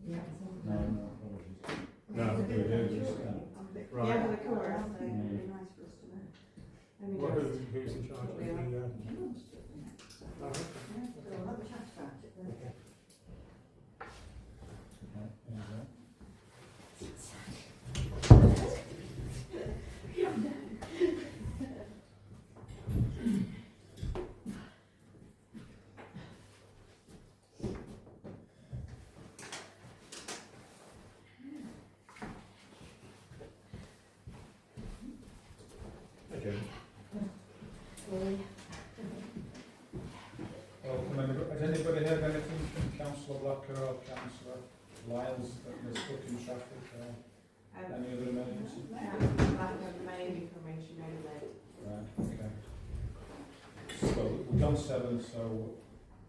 Yeah. No, apologies. No, we do just that. Right. Yeah, for the chorus. So it'd be nice for us to know. Let me Well, just. who's in charge of the? Oh, okay. Yeah, so we'll have a chat about it then. Okay, there you go. Okay. Has anybody heard anything from Councillor Blacker or Councillor Lyles that they're stuck in traffic or any other emergency? May be coming, she may be late. Right, okay. So we've done 7, so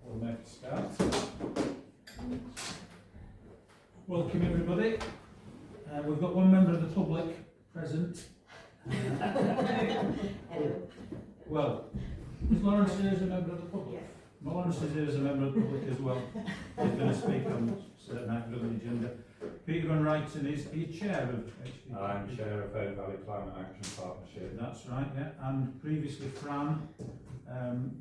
we'll make a start. Welcome everybody. We've got one member of the public present. Well, is Lawrence here as a member of the public? Yes. Lawrence is here as a member of the public as well. He's going to speak on certain items on the agenda. Peter Van Wrighton is the chair of HVP. I'm chair of Herne Valley Climate Action Partnership. That's right, yeah. And previously Fran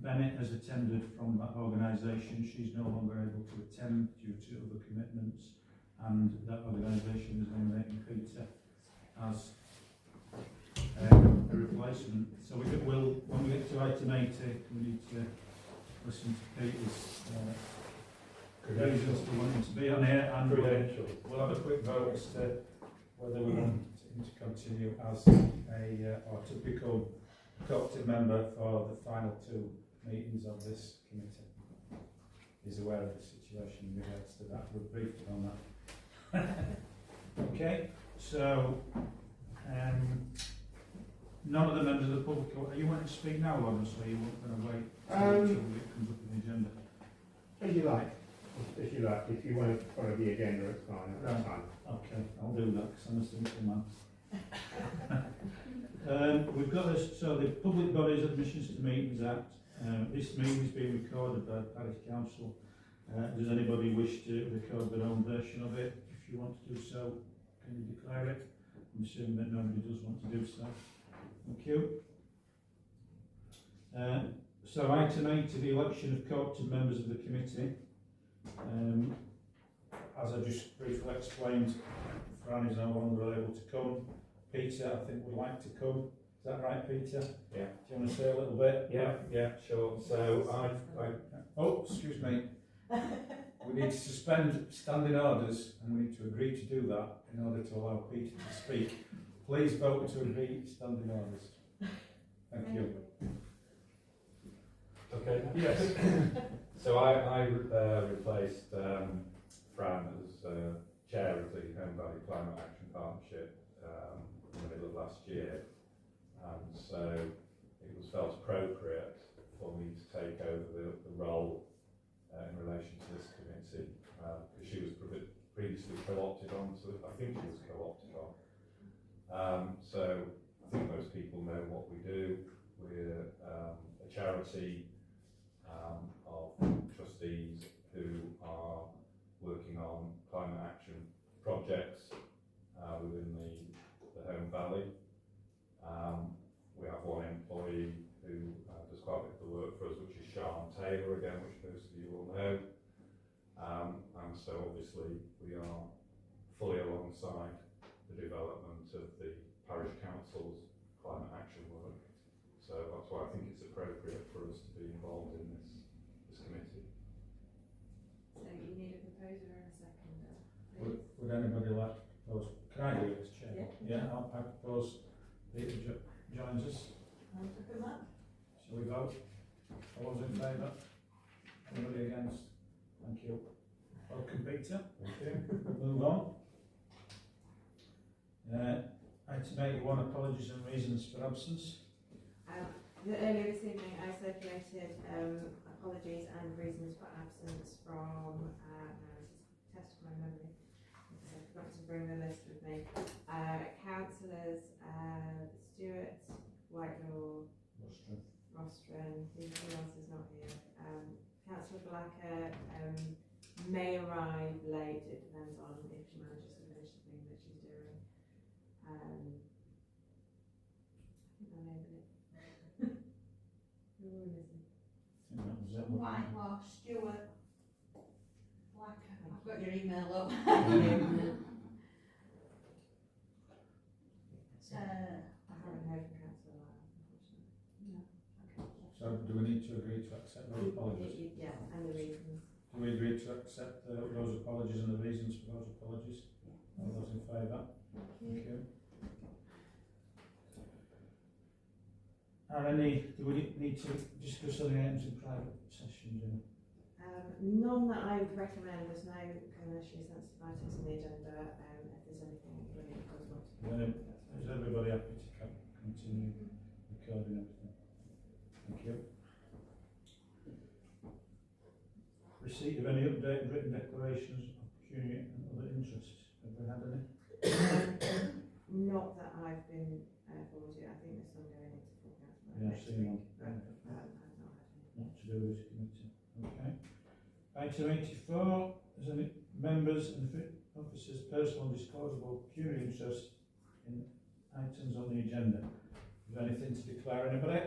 Bennett has attended from that organisation. She's no longer able to attend due to other commitments, and that organisation is nominating Peter as a replacement. So when we get to item 80, we need to listen to Peter's reasons for wanting to be on here, and Credentials. we'll have a quick vote as to whether we want him to continue as our typical co-opted member for the final 2 meetings of this committee. He's aware of the situation in regards to that. We've briefed him on that. Okay, so none of the members of the public. Are you wanting to speak now, Lawrence, or are you going to wait until it comes up in the agenda? As you like. If you like. If you want to follow the agenda, it's fine. That's fine. Okay, I'll do that because I'm a simple man. We've got this, so the Public Bodies Admissions to Meetings Act. This meeting is being recorded by the Parish Council. Does anybody wish to record their own version of it? If you want to do so, can you declare it? I'm assuming that nobody does want to do so. Thank you. So item 8, the election of co-opted members of the committee. As I just briefly explained, Fran is no longer able to come. Peter, I think, would like to come. Is that right, Peter? Yeah. Do you want to say a little bit? Yeah, sure. So Oh, excuse me. We need to suspend standing orders, and we need to agree to do that in order to allow Peter to speak. Please vote to agree standing orders. Thank you. okay. Yes. So I replaced Fran as chair of the Herne Valley Climate Action Partnership in the middle of last year, and so it was felt appropriate for me to take over the role in relation to this committee, because she was previously co-opted on, so I think she was co-opted on. So I think most people know what we do. We're a charity of trustees who are working on climate action projects within the Herne Valley. We have one employee who does quite a bit of the work for us, which is Sian Taylor, again, which most of you will know. And so obviously we are fully alongside the development of the parish council's climate action work. So that's why I think it's appropriate for us to be involved in this committee. So you need a proposer and a seconder. Would anybody like to propose? Can I do it as chair? Yeah. I propose Peter joins us. I'll second that. Shall we vote? All those in favour? Anybody against? Thank you. Welcome, Peter. Thank you. Move on. Item 81, apologies and reasons for absence. Earlier this evening I circulated apologies and reasons for absence from test my memory because I forgot to bring the list with me. Councillors Stewart, Whitelaw, Rostron, who else is not here? Councillor Blacker may arrive late, it depends on if she manages to finish the thing that she's doing. I think I named it. Who are we missing? I think that was it. Whitewash, Stuart, Blacker. I've got your email up. I haven't heard from council on that, unfortunately. No. So do we need to agree to accept those apologies? Yeah, and the reasons. Do we agree to accept those apologies and the reasons for those apologies? All those in favour? Thank you. Do we need to discuss any items in private session, Jim? None that I would recommend. There's no commercially sensitive items on the agenda. If there's anything that really does want to be. Is everybody happy to continue recording everything? Thank you. Receipt of any updated written declarations of pecuniary and other interests. Have we had any? Not that I've been forwarded. I think there's some going into full council Yeah, I've next seen week, one. but I've not had any. Not to do with this committee. Okay. Item 84, is any members and officers' personal disclosable pecuniary interest in items on the agenda. Is there anything to declare, anybody?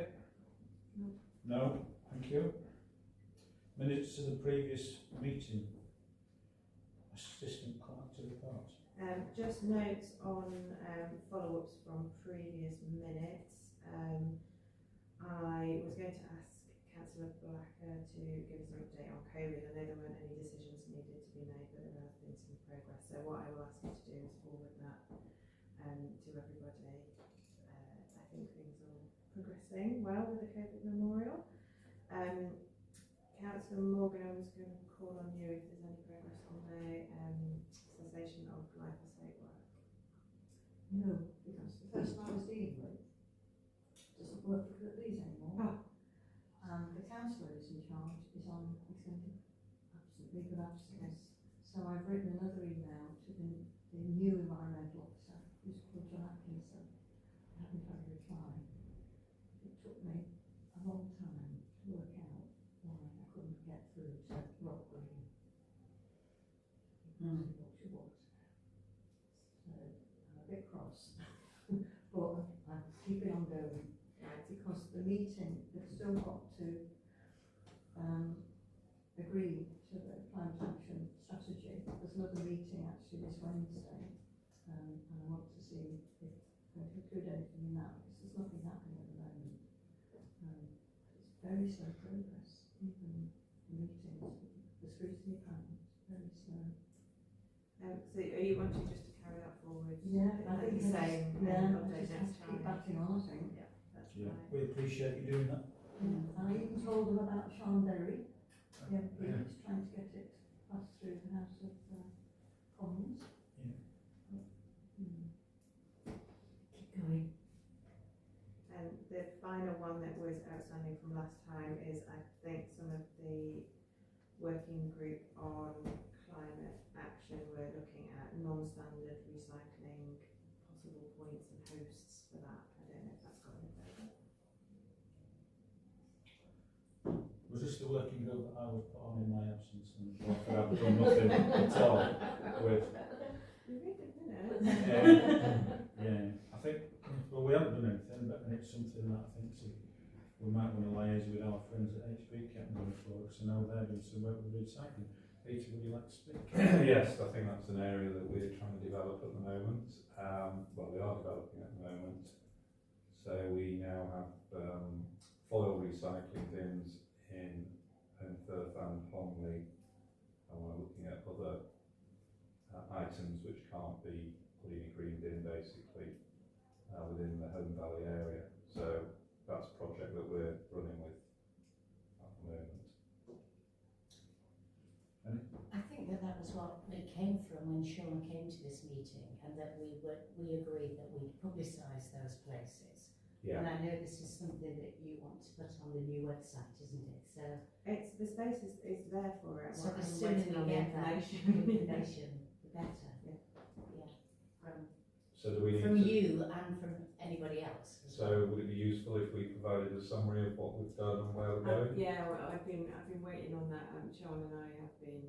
No. No? Thank you. Minutes to the previous meeting. Assistant Clerk to report. Just notes on follow-ups from previous minutes. I was going to ask Councillor Blacker to give us an update on COVID. I know there weren't any decisions needed to be made, but there has been some progress. So what I will ask you to do is forward that to everybody. I think things are progressing well with the COVID memorial. Councillor Morgan, I was going to call on you if there's any progress on the cessation of glyphosate work. No, because the person I was dealing with doesn't work for Kirklees anymore. Oh. And the councillor who's in charge is on extended leave of absence. So I've written another email to the new environmental officer, who's called John Atkinson. I haven't had a reply. It took me a long time to work out why I couldn't get through to Rock Green. Because of what she was. So I'm a bit cross. But I'm keeping on going. Right. Because the meeting, they've still got to agree to the climate action strategy. There's another meeting actually this Wednesday, and I want to see if they can include anything in that, because there's nothing happening at the moment. It's very slow progress, even the meetings, the scrutiny panel, very slow. So are you wanting just to carry that forward? Yeah, I At think the same I update just have next to keep time? batting on, I think. Yeah, that's Yeah, fine. we appreciate you doing that. I even told them about Sean Berry. The MP Yeah. is trying to get it passed through the House of Commons. Yeah. Keep going. And the final one that was outstanding from last time is, I think, some of the working group on climate action were looking at non-standard recycling, possible points and hosts for that. I don't know if that's got any further. Was this the working group that I was put on in my absence? And I've done nothing at all with. You read the minutes? Yeah, I think, well, we haven't done anything, but it's something that I think we might want to liaise with our friends at HB Cap going forward, because I know they're doing some work with recycling. Peter, would you like to speak? Yes, I think that's an area that we're trying to develop at the moment. Well, we are developing at the moment. So we now have foil recycling bins in Penfirth and Hongley, and we're looking at other items which can't be put in a green bin basically within the Home Valley area. So that's a project that we're running with at the moment. I think that was what it came from when Sean came to this meeting, and that we agreed that we'd publicise those places. Yeah. And I know this is something that you want to put on the new website, isn't it? So It's, the space is there for it. So What the I'm sooner waiting we on the get that information, the better. Yeah. Yeah. So do we need From to, you and from anybody else. as well. so would it be useful if we provided a summary of what we've done and where we're going? Yeah, well, I've been waiting on that. Sean and I have been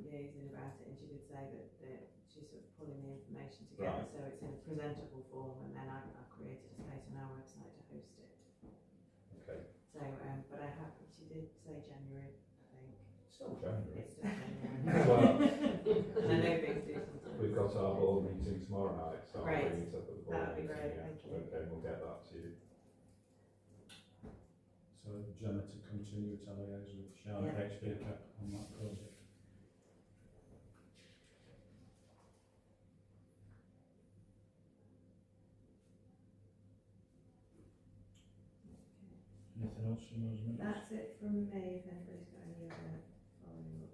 liaising about it, and she did say that she sort of pulling the information together, Right. so it's in a presentable form, and then I've created a space on our website to host it. Okay. So, but she did say January, I think. Still January. It's still January. Well, And I know things do sometimes. we've got our board meeting tomorrow night, so I'll Great. bring it up at the board That'd be meeting, great, yeah. thank you. Okay, we'll get that to you. So Gemma to continue to liaise with Sharon Yeah. HBK on that project. Anything else from those minutes? That's it from me, if anybody's got any other follow-ups.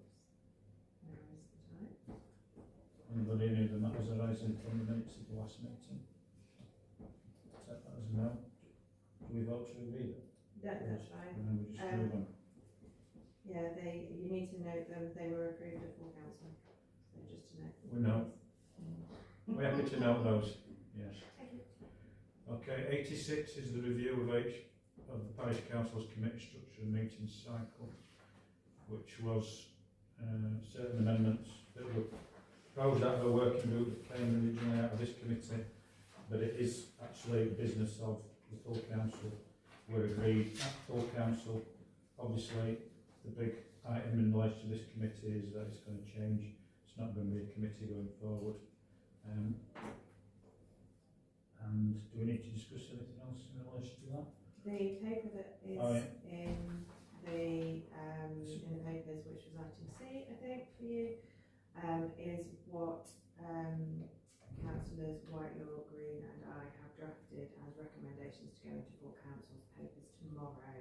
Now is the time. Anybody any of the matters arising from the minutes of the last meeting? Set that as a no. Do we vote to read it? That's fine. And then we just move on. Yeah, you need to note them, they were approved at full council, so just to note. We know. We're happy to note those, yes. Okay, 86 is the review of the parish council's committee structure and meeting cycle, which was certain amendments that were proposed out of a working group that came originally out of this committee, but it is actually the business of the full council. Were agreed at full council. Obviously, the big item in relation to this committee is that it's going to change. It's not going to be a committee going forward. And do we need to discuss anything else in relation to that? The paper that is Oh, yeah. in the papers, which was item C, I think, for you, is what councillors Whitelaw, Green and I have drafted as recommendations to go into full council's papers tomorrow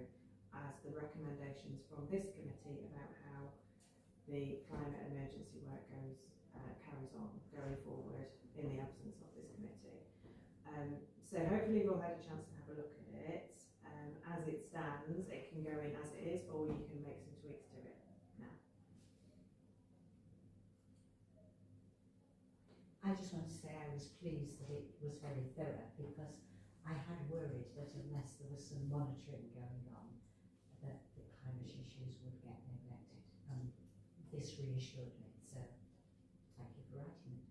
as the recommendations from this committee about how the climate emergency work carries on going forward in the absence of this committee. So hopefully you've all had a chance to have a look at it. As it stands, it can go in as it is, or you can make some tweaks to it now. I just want to say I was pleased that it was very thorough, because I had worried that unless there was some monitoring going on, that the climate issues would get neglected, and this reassured me, so thank you for writing it.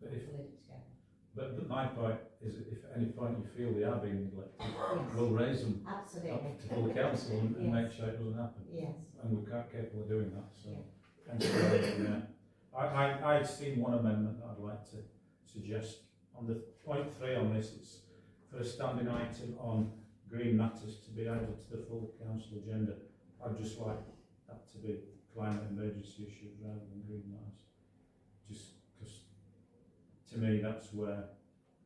But if, Pulling it together. but my point is that if at any point you feel they are being neglected, Yes, we'll raise them absolutely. up to full council and Yes. make sure it doesn't happen. Yes. And we're quite capable of doing that, so. Yeah. Thanks for that. I'd seen one amendment that I'd like to suggest. On the point 3 on this, it's for a standing item on green matters to be added to the full council agenda. I'd just like that to be climate emergency issues rather than green matters. Just because, to me, that's where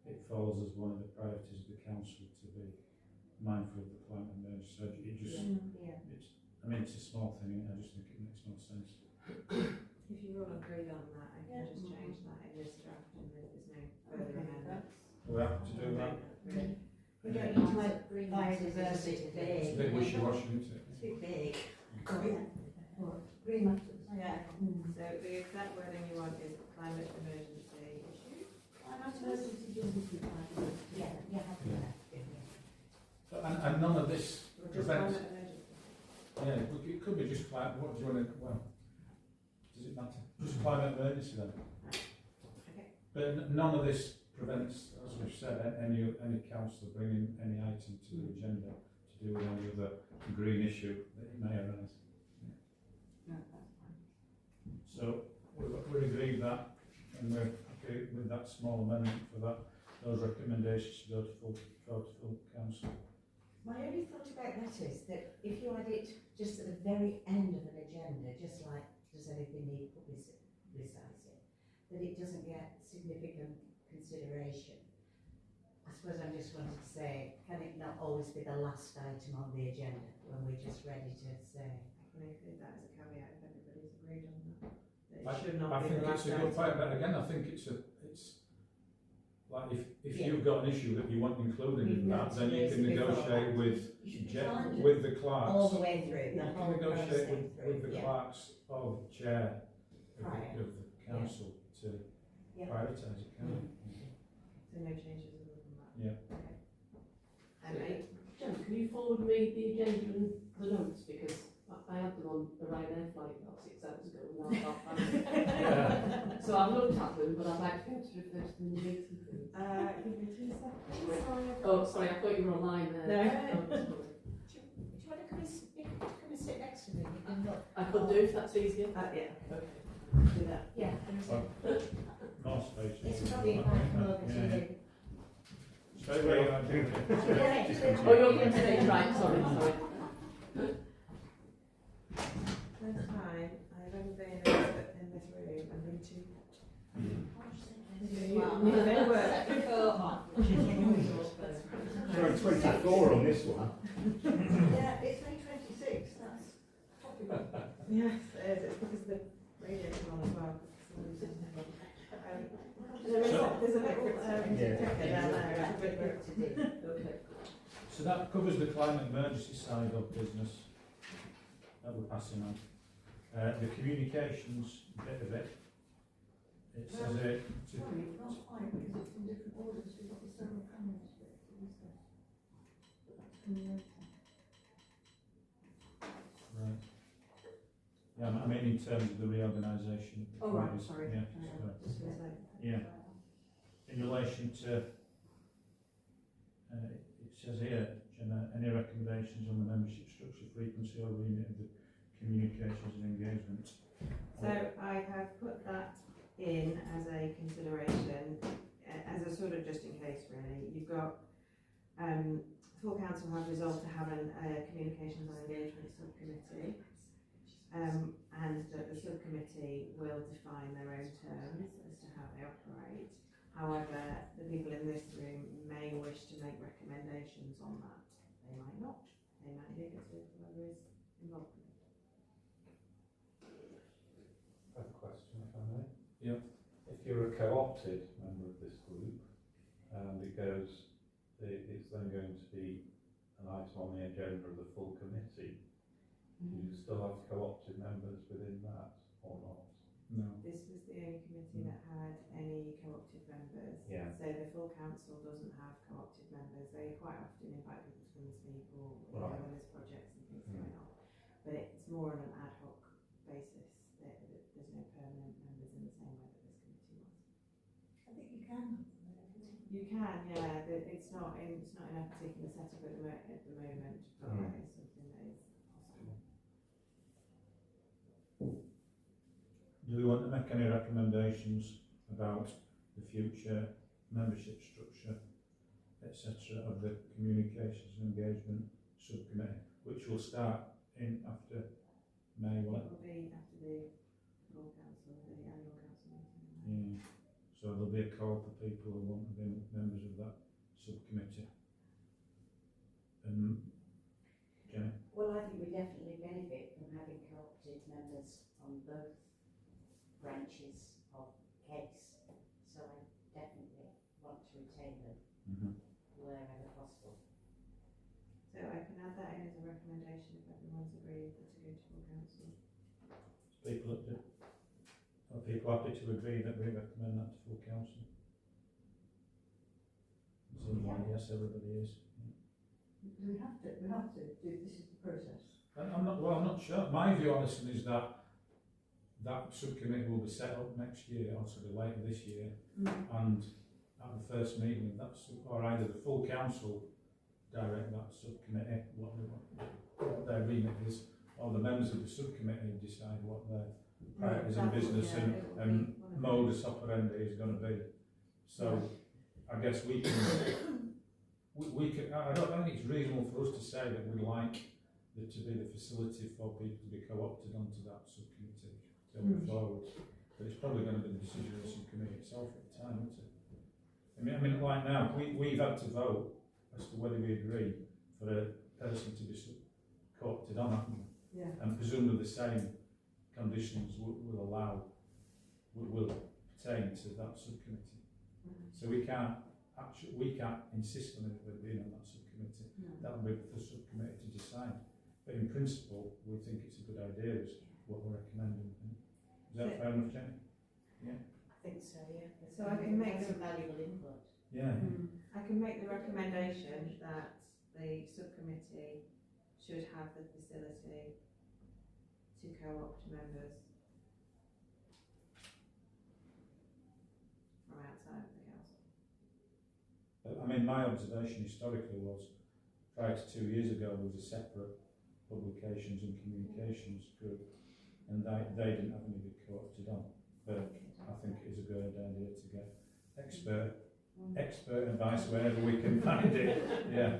it falls as one of the priorities of the council, to be mindful of the climate emergency. So it just, Yeah. I mean, it's a small thing, I just think it makes no sense. If you all agree on that, I can just change that in this draft, and there's no further amendments. We're happy to do that. Really. We don't need to like biodiversity It's a big. bit wishy-washy, isn't it? Too big. Or green matters. Yeah. Mm. So the exact wording you want is climate emergency issue. Climate emergency doesn't keep like Yeah, you're happy with that, yeah. And none of this Or just prevents, climate emergency. yeah, it could be just climate, what do you want to, well, does it matter? Just climate emergency then. Okay. But none of this prevents, as we've said, any councillor bringing any item to the agenda to do with any other green issue that it may arise. No, that's fine. So we agreed that, and we're okay with that small amendment for that, those recommendations to go to full council. My only thought about that is that if you had it just at the very end of an agenda, just like does anything need publicising, that it doesn't get significant consideration. I suppose I'm just wanting to say, can it not always be the last item on the agenda when we're just ready to say? I can include that as a caveat if everybody's agreed on that. That I it should not I be think the it's last a good item. point, but again, I think it's like if Yeah. you've got an issue that you want included in We've that, then you raised can it before negotiate that. with You should Jen- find it with the clerks. all the way through, You the can whole negotiate process with through, the yeah. clerks of chair of Prior. the council to Yeah. prioritise it, can So no changes other than that. Yeah. Okay. And eight. Jen, can you forward me the agenda and the notes, because I had them on a Ryanair flight about 6 hours ago and now I can't find them. So I've looked at them, but I'd like to be able to refer to them in the meeting, please. Give me 2 seconds. Oh, sorry, I thought you were online there. No. Oh, sorry. Do you want to come and sit next to me? You can look. I could do if that's easier. Yeah, Okay. do that. Yeah. More space. It's probably if I come over to Yeah. you. Stay where you are, Julie. Oh, you're going to say, right, sorry. First time I've ever been in this room and been to. Sorry, 24 on this one. Yeah, it's May 26, that's popular. Yes, it is. It's because the radio is on as well. There's a little Yeah. ticker down there. It's a bit work to do. Okay. So that covers the climate emergency side of business that we're passing on. The communications bit of it, it says it, Sorry, not quite, because it's in different orders, we've got the solar panels bit to discuss. But that's coming later. right. Yeah, I mean in terms of the reorganisation. of the Oh, right, committees. sorry. Yeah, Sorry. sorry. Just gonna say. Yeah. In relation to, it says here, Gemma, any recommendations on the membership structure, frequency or remit of the communications and engagement? So I have put that in as a consideration, as a sort of just in case really. You've got, full council have resolved to have a communications and engagement subcommittee. And that the subcommittee will define their own terms as to how they operate. However, the people in this room may wish to make recommendations on that. They might not. They might leave it to whoever is involved in it. I have a question, if I may. Yeah. If you're a co-opted member of this group, and it's then going to be an item on the agenda of the full committee, do you still have co-opted members within that or not? No. This was the only committee that had any co-opted members. Yeah. So the full council doesn't have co-opted members. They quite often invite people to come and speak or Right. when there's projects and things going on. But it's more on an ad hoc basis. There's no permanent members in the same way that this committee was. I think you can. You can, yeah. It's not in our particular setup at the moment, but Mm. it's something that is possible. Do we want to make any recommendations about the future membership structure, etc., of the communications and engagement subcommittee, which will start in after May, It will it? will be after the full council, the annual council meeting. Yeah. So there'll be a call for people who want to be members of that subcommittee. Jenny? Well, I think we definitely benefit from having co-opted members on both branches of case. So I definitely want to retain them wherever possible. So I can add that in as a recommendation if everyone's agreed to go to full council. Are people happy to agree that we recommend that to full council? Seems like yes, everybody is. Do we have to? We have to. This is the process. I'm not sure. My view on this is that subcommittee will be set up next year, or sort of later this year, and at the first meeting, or either the full council direct that subcommittee what their remit is, or the members of the subcommittee decide what their priorities in business and modus operandi is going to be. So I guess we can. I don't think it's reasonable for us to say that we'd like there to be the facility for people to be co-opted onto that subcommittee going forward. But it's probably going to be the decision of the subcommittee itself at the time, isn't it? I mean, like now, we've had to vote as to whether we agree for a person to be co-opted on, haven't we? Yeah. And presumably the same conditions will pertain to that subcommittee. So we can't insist on anybody being on that subcommittee. That will be for the subcommittee to decide. But in principle, we think it's a good idea, is what we're recommending. Is that fair enough, Jenny? I think so, yeah. So I can make some valuable input. Yeah. I can make the recommendation that the subcommittee should have the facility to co-opt members from outside of the council. I mean, my observation historically was, prior to 2 years ago, there was a separate publications and communications group, and they didn't have any big co-opted on. But I think it is a good idea to get expert advice wherever we can find it. Yeah.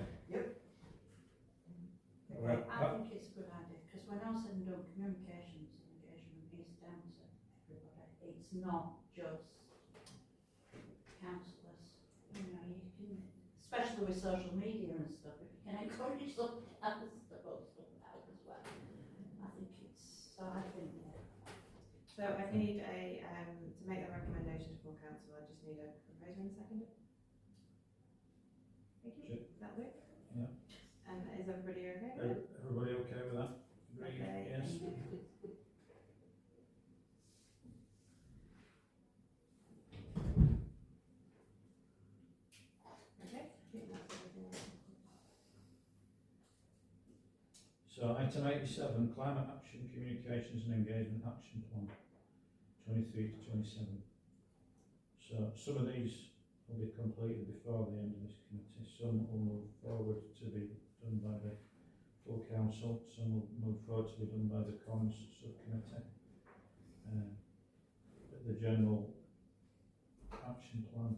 Well, I think it's a good idea, because when I send out communications engagement, it's down to everybody. It's not just councillors. You know, you can, especially with social media and stuff, if you can encourage something else to post stuff out as well. I think it's, so I think, So I need a, to make that recommendation to full council, I just need a proposer and a seconder. Thank you. Sure. Does that work? Yeah. And is everybody okay with it? Everybody okay with that? Agree? Okay. Yes. Okay. I think that's everything. So item 87, Climate Action Communications and Engagement Action Plan, 23 to 27. So some of these will be completed before the end of this committee. Some will move forward to be done by the full council. Some will move forward to be done by the comms subcommittee. But the general action plan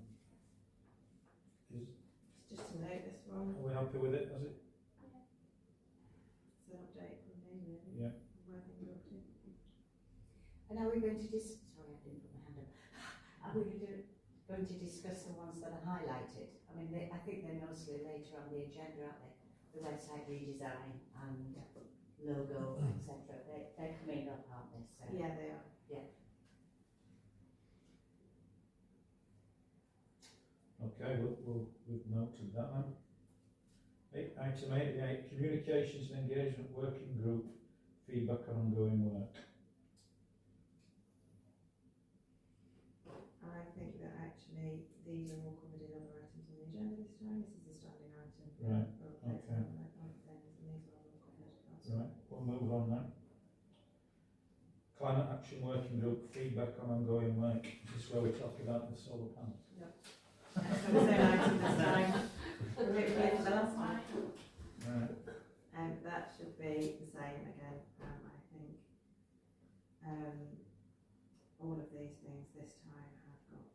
is. It's just to note this one. Are we happy with it? Has it? It's an update from me, really. Yeah. Where things are up to. And are we going to sorry, I didn't put my hand up. Are we going to discuss the ones that are highlighted? I mean, I think they're mostly later on the agenda, aren't they? The website redesign and logo, etc. They're coming up, aren't they? So. Yeah, they are. Yeah. Okay, we've noted that then. Item 88, Communications and Engagement Working Group, feedback on ongoing work. I think that actually these are all covered in other items on the agenda this time. This is a standing item. Right, For okay. things, and these are all covered. Right, we'll move on then. Climate Action Working Group, feedback on ongoing work. Is this where we talk about the solar panels? That's the same item this time. We did it for the last time. Right. That should be the same again, I think. All of these things this time have got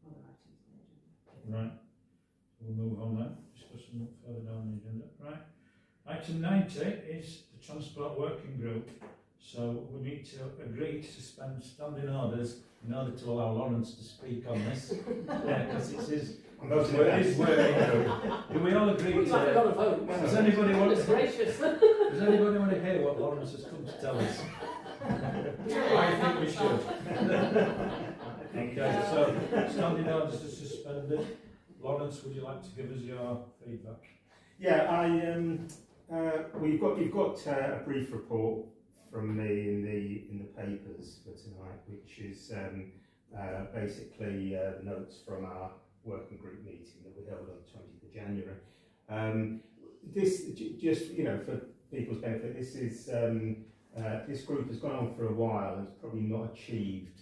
other items on the agenda. Right. We'll move on then. Discuss them further down the agenda. Right. Item 90 is the Transport Working Group. So we need to agree to suspend standing orders in order to allow Lawrence to speak on this. Yeah, because it's his working group. Do we all agree We might have got to? a vote. Does anybody want Goodness to? gracious. Does anybody want to hear what Lawrence has come to tell us? I think we should. Okay, so standing orders are suspended. Lawrence, would you like to give us your feedback? Yeah, you've got a brief report from me in the papers for tonight, which is basically notes from our working group meeting that we held on the 20th of January. This, just for people's benefit, this is this group has gone on for a while and has probably not achieved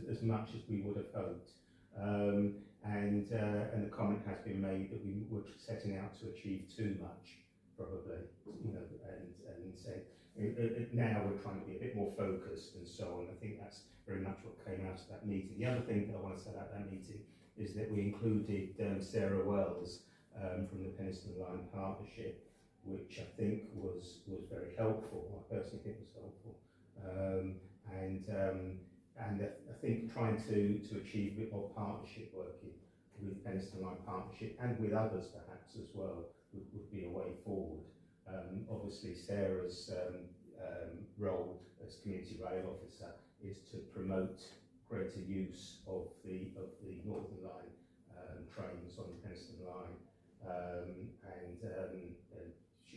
as much as we would have hoped. And the comment has been made that we were setting out to achieve too much, probably, and say now we're trying to be a bit more focused and so on. I think that's very much what came out of that meeting. The other thing that I want to say about that meeting is that we included Sarah Wells from the Penistone Line Partnership, which I think was very helpful. I personally think was helpful, and I think trying to achieve a bit more partnership working with Penistone Line Partnership and with others perhaps as well would be a way forward. Obviously Sarah's role as Community Rail Officer is to promote greater use of the Northern Line trains on the Penistone Line,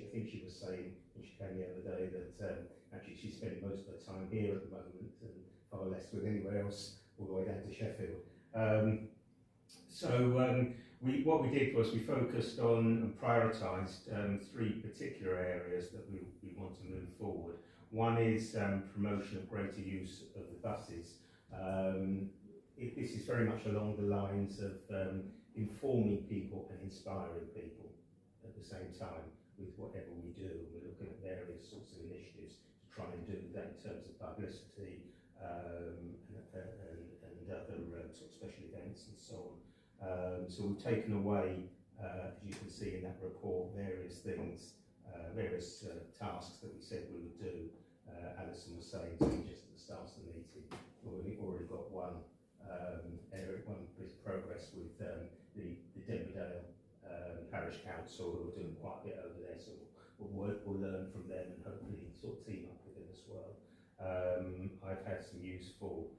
I think she was saying when she came the other day that actually she's spending most of her time here at the moment and far less with anywhere else all the way down to Sheffield. What we did was we focused on and prioritised three particular areas that we want to move forward. One is promotion of greater use of the buses. This is very much along the lines of informing people and inspiring people at the same time with whatever we do. We're looking at various sorts of initiatives to try and do that in terms of publicity and other sort of special events and so on. So we've taken away, as you can see in that report, various things, various tasks that we said we would do. Alison was saying to me just at the start of the meeting, we've already got one bit of progress with the Denbydale Parish Council, who are doing quite a bit over there, so we'll learn from them and hopefully sort of team up with them as well. I've had some useful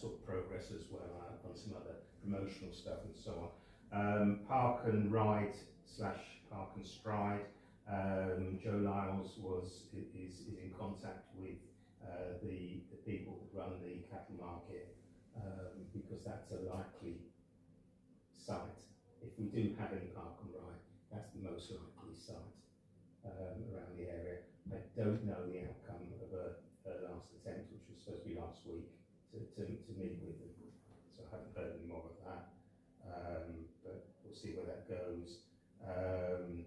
sort of progress as well on some other promotional stuff and so on. Park and Ride / Park and Stride. Joe Lyles is in contact with the people that run the cattle market because that's a likely site. If we do have any Park and Ride, that's the most likely site around the area. I don't know the outcome of a last attempt, which was supposed to be last week, to meet with them. So I haven't heard any more of that, but we'll see where that goes. And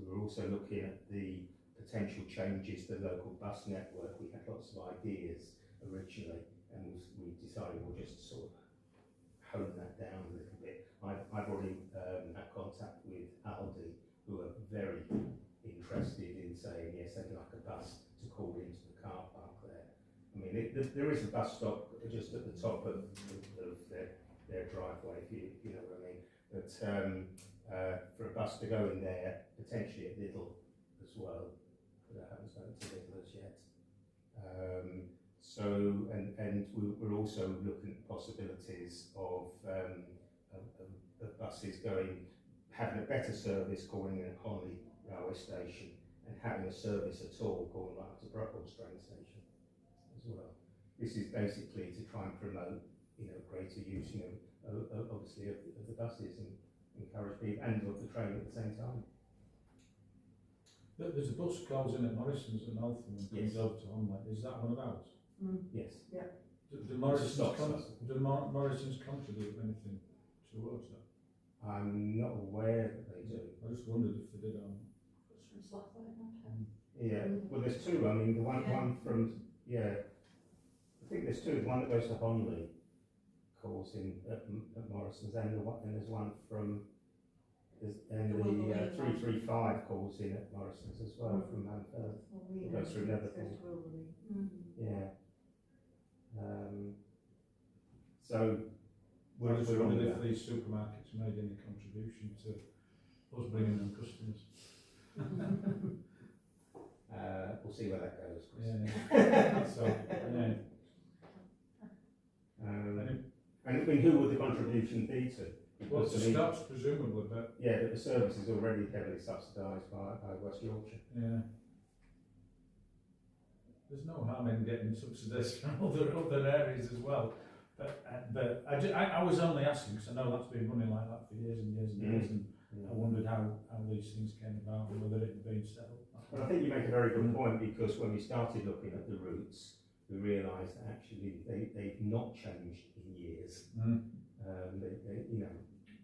we're also looking at the potential changes to the local bus network. We had lots of ideas originally, and we decided we'll just sort of hone that down a little bit. I've already had contact with Aldi, who are very interested in saying yes, they'd like a bus to call into the car park there. I mean, there is a bus stop just at the top of their driveway, if you know what I mean. But for a bus to go in there, potentially at Lidl as well, but I haven't spoken to Lidl as yet. And we're also looking at possibilities of buses having a better service calling in at Honley railway station and having a service at all calling right up to Bruckles train station as well. This is basically to try and promote, greater use, obviously of the buses and encourage people, and of the train at the same time. There's a bus goes in at Morrison's and Eltham and comes over to Honley. Is that one of ours? Yes. Yeah. Do Morrison's contribute anything towards that? I'm not aware that they do. I just wondered if they did on. Yeah, well there's two. I mean, the one from, I think there's two. The one that goes to Honley calls in at Morrison's, and there's one from, and the 335 calls in at Morrison's as well from Manford. It goes through Netherfield. Yeah. So I just we're on wondered that. if these supermarkets made any contribution to us bringing them customers. We'll see where that goes, Chris. Yeah. So, yeah. And I mean, who would the contribution be to? Well, Because, to Scots presumably, but yeah, but the service is already heavily subsidised by West Yorkshire. yeah. There's no harm in getting subsidies from other areas as well. But I was only asking because I know that's been running like that for years and years and years, and I wondered how these things came about and whether it had been set up. Well, I think you make a very good point, because when we started looking at the routes, we realised that actually they've not changed in years.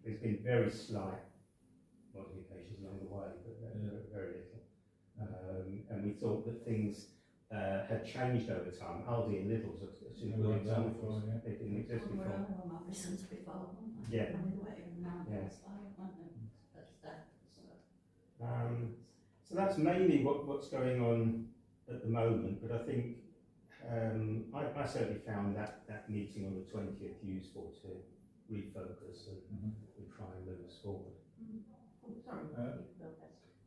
There's been very slight modifications along the way, but very little. And we thought that things had changed over time. Aldi and Lidl's are two good examples. They didn't exist before. Morrison's before, Yeah. So that's mainly what's going on at the moment, but I think I certainly found that meeting on the 20th useful to refocus and try and move us forward. Sorry.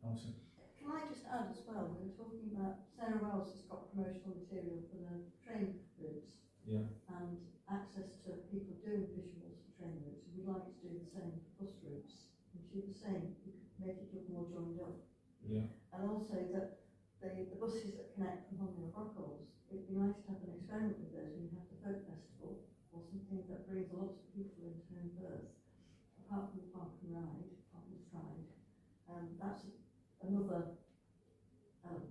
Awesome. Can I just add as well, we were talking about Sarah Wells has got promotional material for the train routes and access to people doing visuals for train routes. We'd like to do the same for bus routes. And she was saying we could make it look more joined up. Yeah. And also that the buses that connect from Honley or Bruckles, it'd be nice to have an experiment with those when you have the folk festival or something that brings lots of people into home birth, apart from the Park and Ride, Park and Stride. That's another element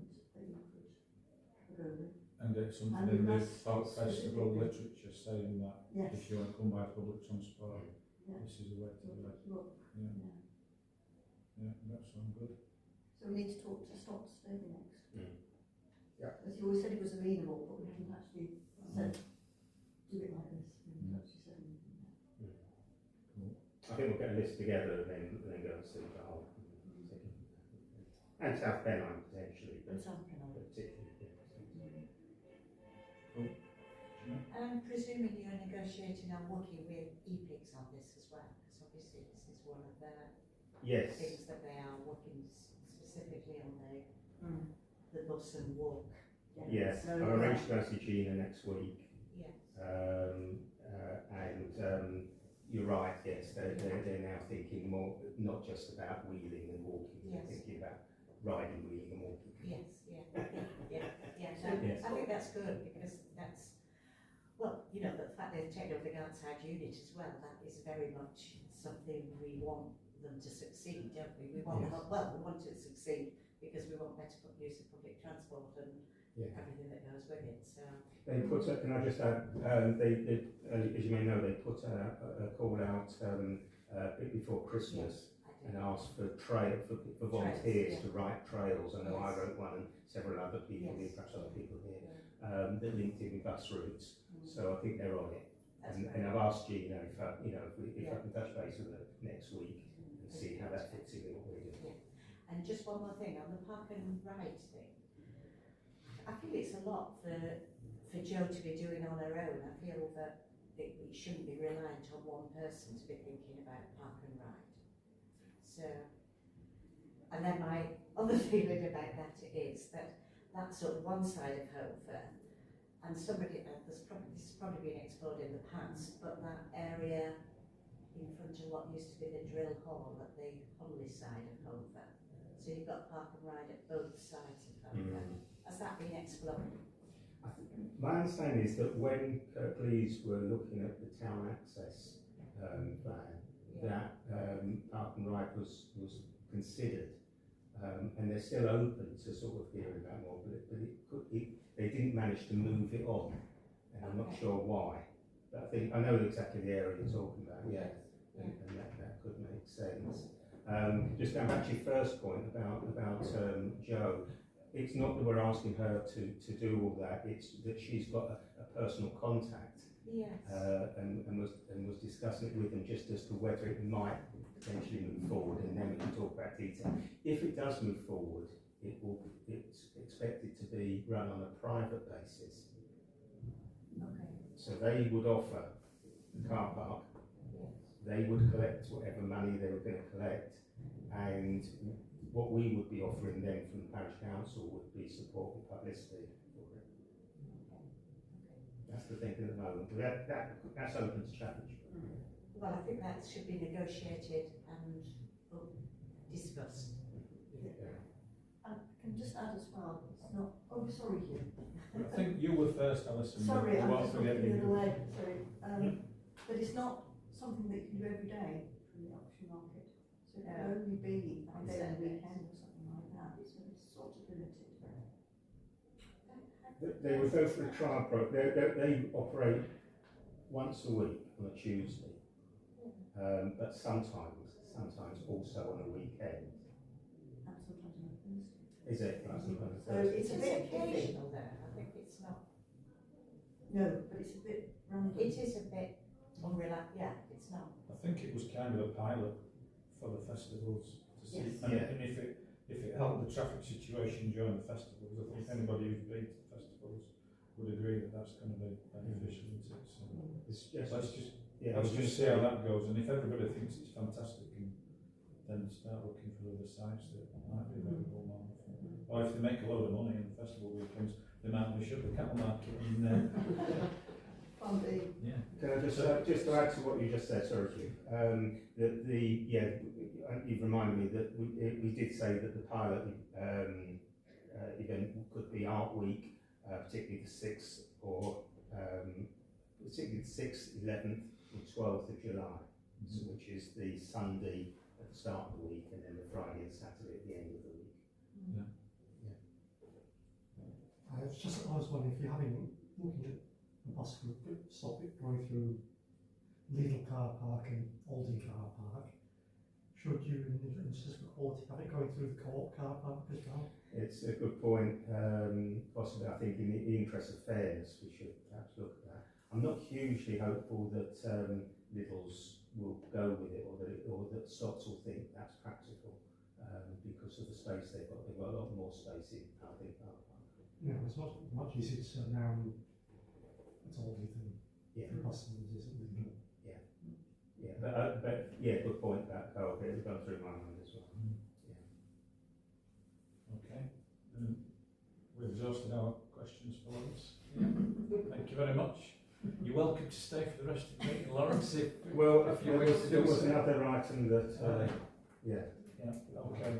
and get something And in we the must folk festival specifically- literature saying that Yes. if you want to come by public transport, Yeah. this is the way to do it. Look, Yeah, yeah. yeah, that sounds good. So we need to talk to Stocks maybe next. Mm. Yeah. As you always said it was amenable, but we haven't actually said, do it like this. We haven't actually said anything yet. I think we'll get a list together and then go and see the whole. And South Pennine potentially, but It's on Pennine. particularly. I'm presuming you're negotiating and working with EPICS on this as well, because obviously this is one of the Yes. things that they are working specifically on the bus and walk. Yes, So, I've arranged to go see Gina next week. Yes. And you're right, yes, they're now thinking more, not just about wheeling and walking, they're Yes. thinking about riding, wheeling and walking. Yes, yeah. Yes. I think that's good because that's, well, you know, the fact they've taken over the outside unit as well, that is very much something we want them to succeed, don't we? We want, Yes. well, we want it to succeed because we want better use of public transport and Yeah. everything that goes with it, so. They put, can I just add, they as you may know, they put a call out before Christmas and asked for for volunteers yeah. to write trails. I know I Yes. wrote one and several other people here, Yes. perhaps other people here, Yeah. that linked in with bus routes. So I think they're on it. That's And great. I've asked Gina if I Yeah. can touch base with her next week and see how that fits in with what we're doing. And just one more thing, on the park and ride thing, I feel it's a lot for Jo to be doing on her own. I feel that it shouldn't be reliant on one person to be thinking about park and ride. So, and then my other feeling about that is that that's sort of one side of Hofer, and somebody, this has probably been explored in the past, but that area in front of what used to be the drill hall at the Hunley side of Hofer. So you've got park and ride at both sides of Hofer. Has that been explored? My understanding is that when Kirklees were looking at the town access plan, that park and ride was considered, and they're still open to sort of hearing about more, but they didn't manage to move it on, and I'm not Okay. sure why. But I know exactly the area you're talking about, yeah, and that could make sense. Just going back to your first point about Jo, it's not that we're asking her to do all that, it's that she's got a personal contact. Yes. And was discussing it with them just as to whether it might potentially move forward, and then we can talk about detail. If it does move forward, it's expected to be run on a private basis. Okay. So they would offer the car park, Yes. they would collect whatever money they were going to collect, and what we would be offering them from the parish council would be support and publicity for it. That's the thinking at the moment. That's open to challenge. Well, I think that should be negotiated and discussed. I can just add as well, it's not, oh, sorry, Hugh. I think you were first, Alison. Sorry, but I'm you won't just forget looking the you. other way, sorry. But it's not something that you can do every day from the auction market. So it No. will only be On on a Saturdays. weekend or something like that, so it's sort of limited. They would go for a trial program. They operate once a week on a Tuesday, but sometimes also on a weekend. And sometimes on a Thursday. Is it? Like sometimes on a So Thursday? it's a bit iffy. occasional there, I think it's not. No, but it's a bit random. It is a bit unreliable, yeah, it's not. I think it was kind of a pilot for the festivals to see, Yes. and, Yeah. and if it helped the traffic situation during the festivals, I think anybody who's been to the festivals would agree that that's going to be beneficial, isn't it? So It's just, let's just yeah, I was just just see how that goes, and if everybody thinks it's fantastic, and then start looking for other sites that might be available more often. Or if they make a load of money in the festival weekends, they might want to shut the cattle market in there. Plan B. Yeah. Can I just to add to what you just said, sorry, Hugh, you've reminded me that we did say that the pilot event could be Art Week, particularly the 6th or particularly the 6th, 11th and 12th of July, so, which is the Sunday at the start of the week and then the Friday and Saturday at the end of the week. It's just, I was wondering if you're looking at the bus route, stop it going through Lidl car park and Aldi car park, should you, in the instance of quality, have it going through the co-op car park as well? It's a good point. Possibly, I think in the interest of fairness, we should perhaps look at that. I'm not hugely hopeful that Lidl's will go with it, or that Stocks will think that's practical because of the space they've got. They've got a lot more space in Aldi car park. Yeah, it's not much easier to turn around at Aldi than Yeah. for customers, isn't it? Yeah, but yeah, good point about co-op. It's gone through my mind as well. Okay. We've exhausted our questions for us. Yeah. Thank you very much. You're welcome to stay for the rest of the meeting, Lawrence. Well, if you there wish was, to there do was so. another item that, yeah. Yeah. Okay.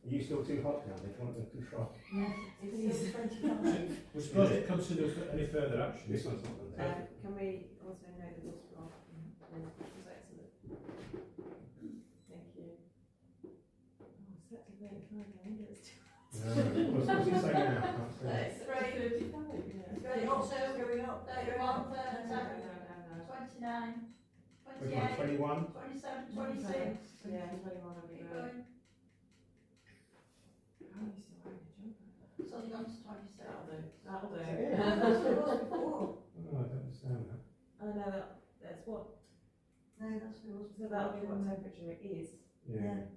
Are you still too hot now? They want to control. Yes, it's still 25. We're supposed to consider any further action. This one's not on there. Can we also note the bus block? That was excellent. Thank you. Oh, set to 35, I wonder it's too. What's it saying now? I can't see it. 33, Yeah. also Going up. 31, No, 37, no. 29, Which one? 28, 21? 27, 26. Yeah, 21 would be Keep great. going. Oh, you're still wearing a jumper. So you're on to 27. That'll do. That's what it was before. Oh, I don't understand that. I know that's what, No, that's what it was so before. that'll be what temperature it is, Yeah.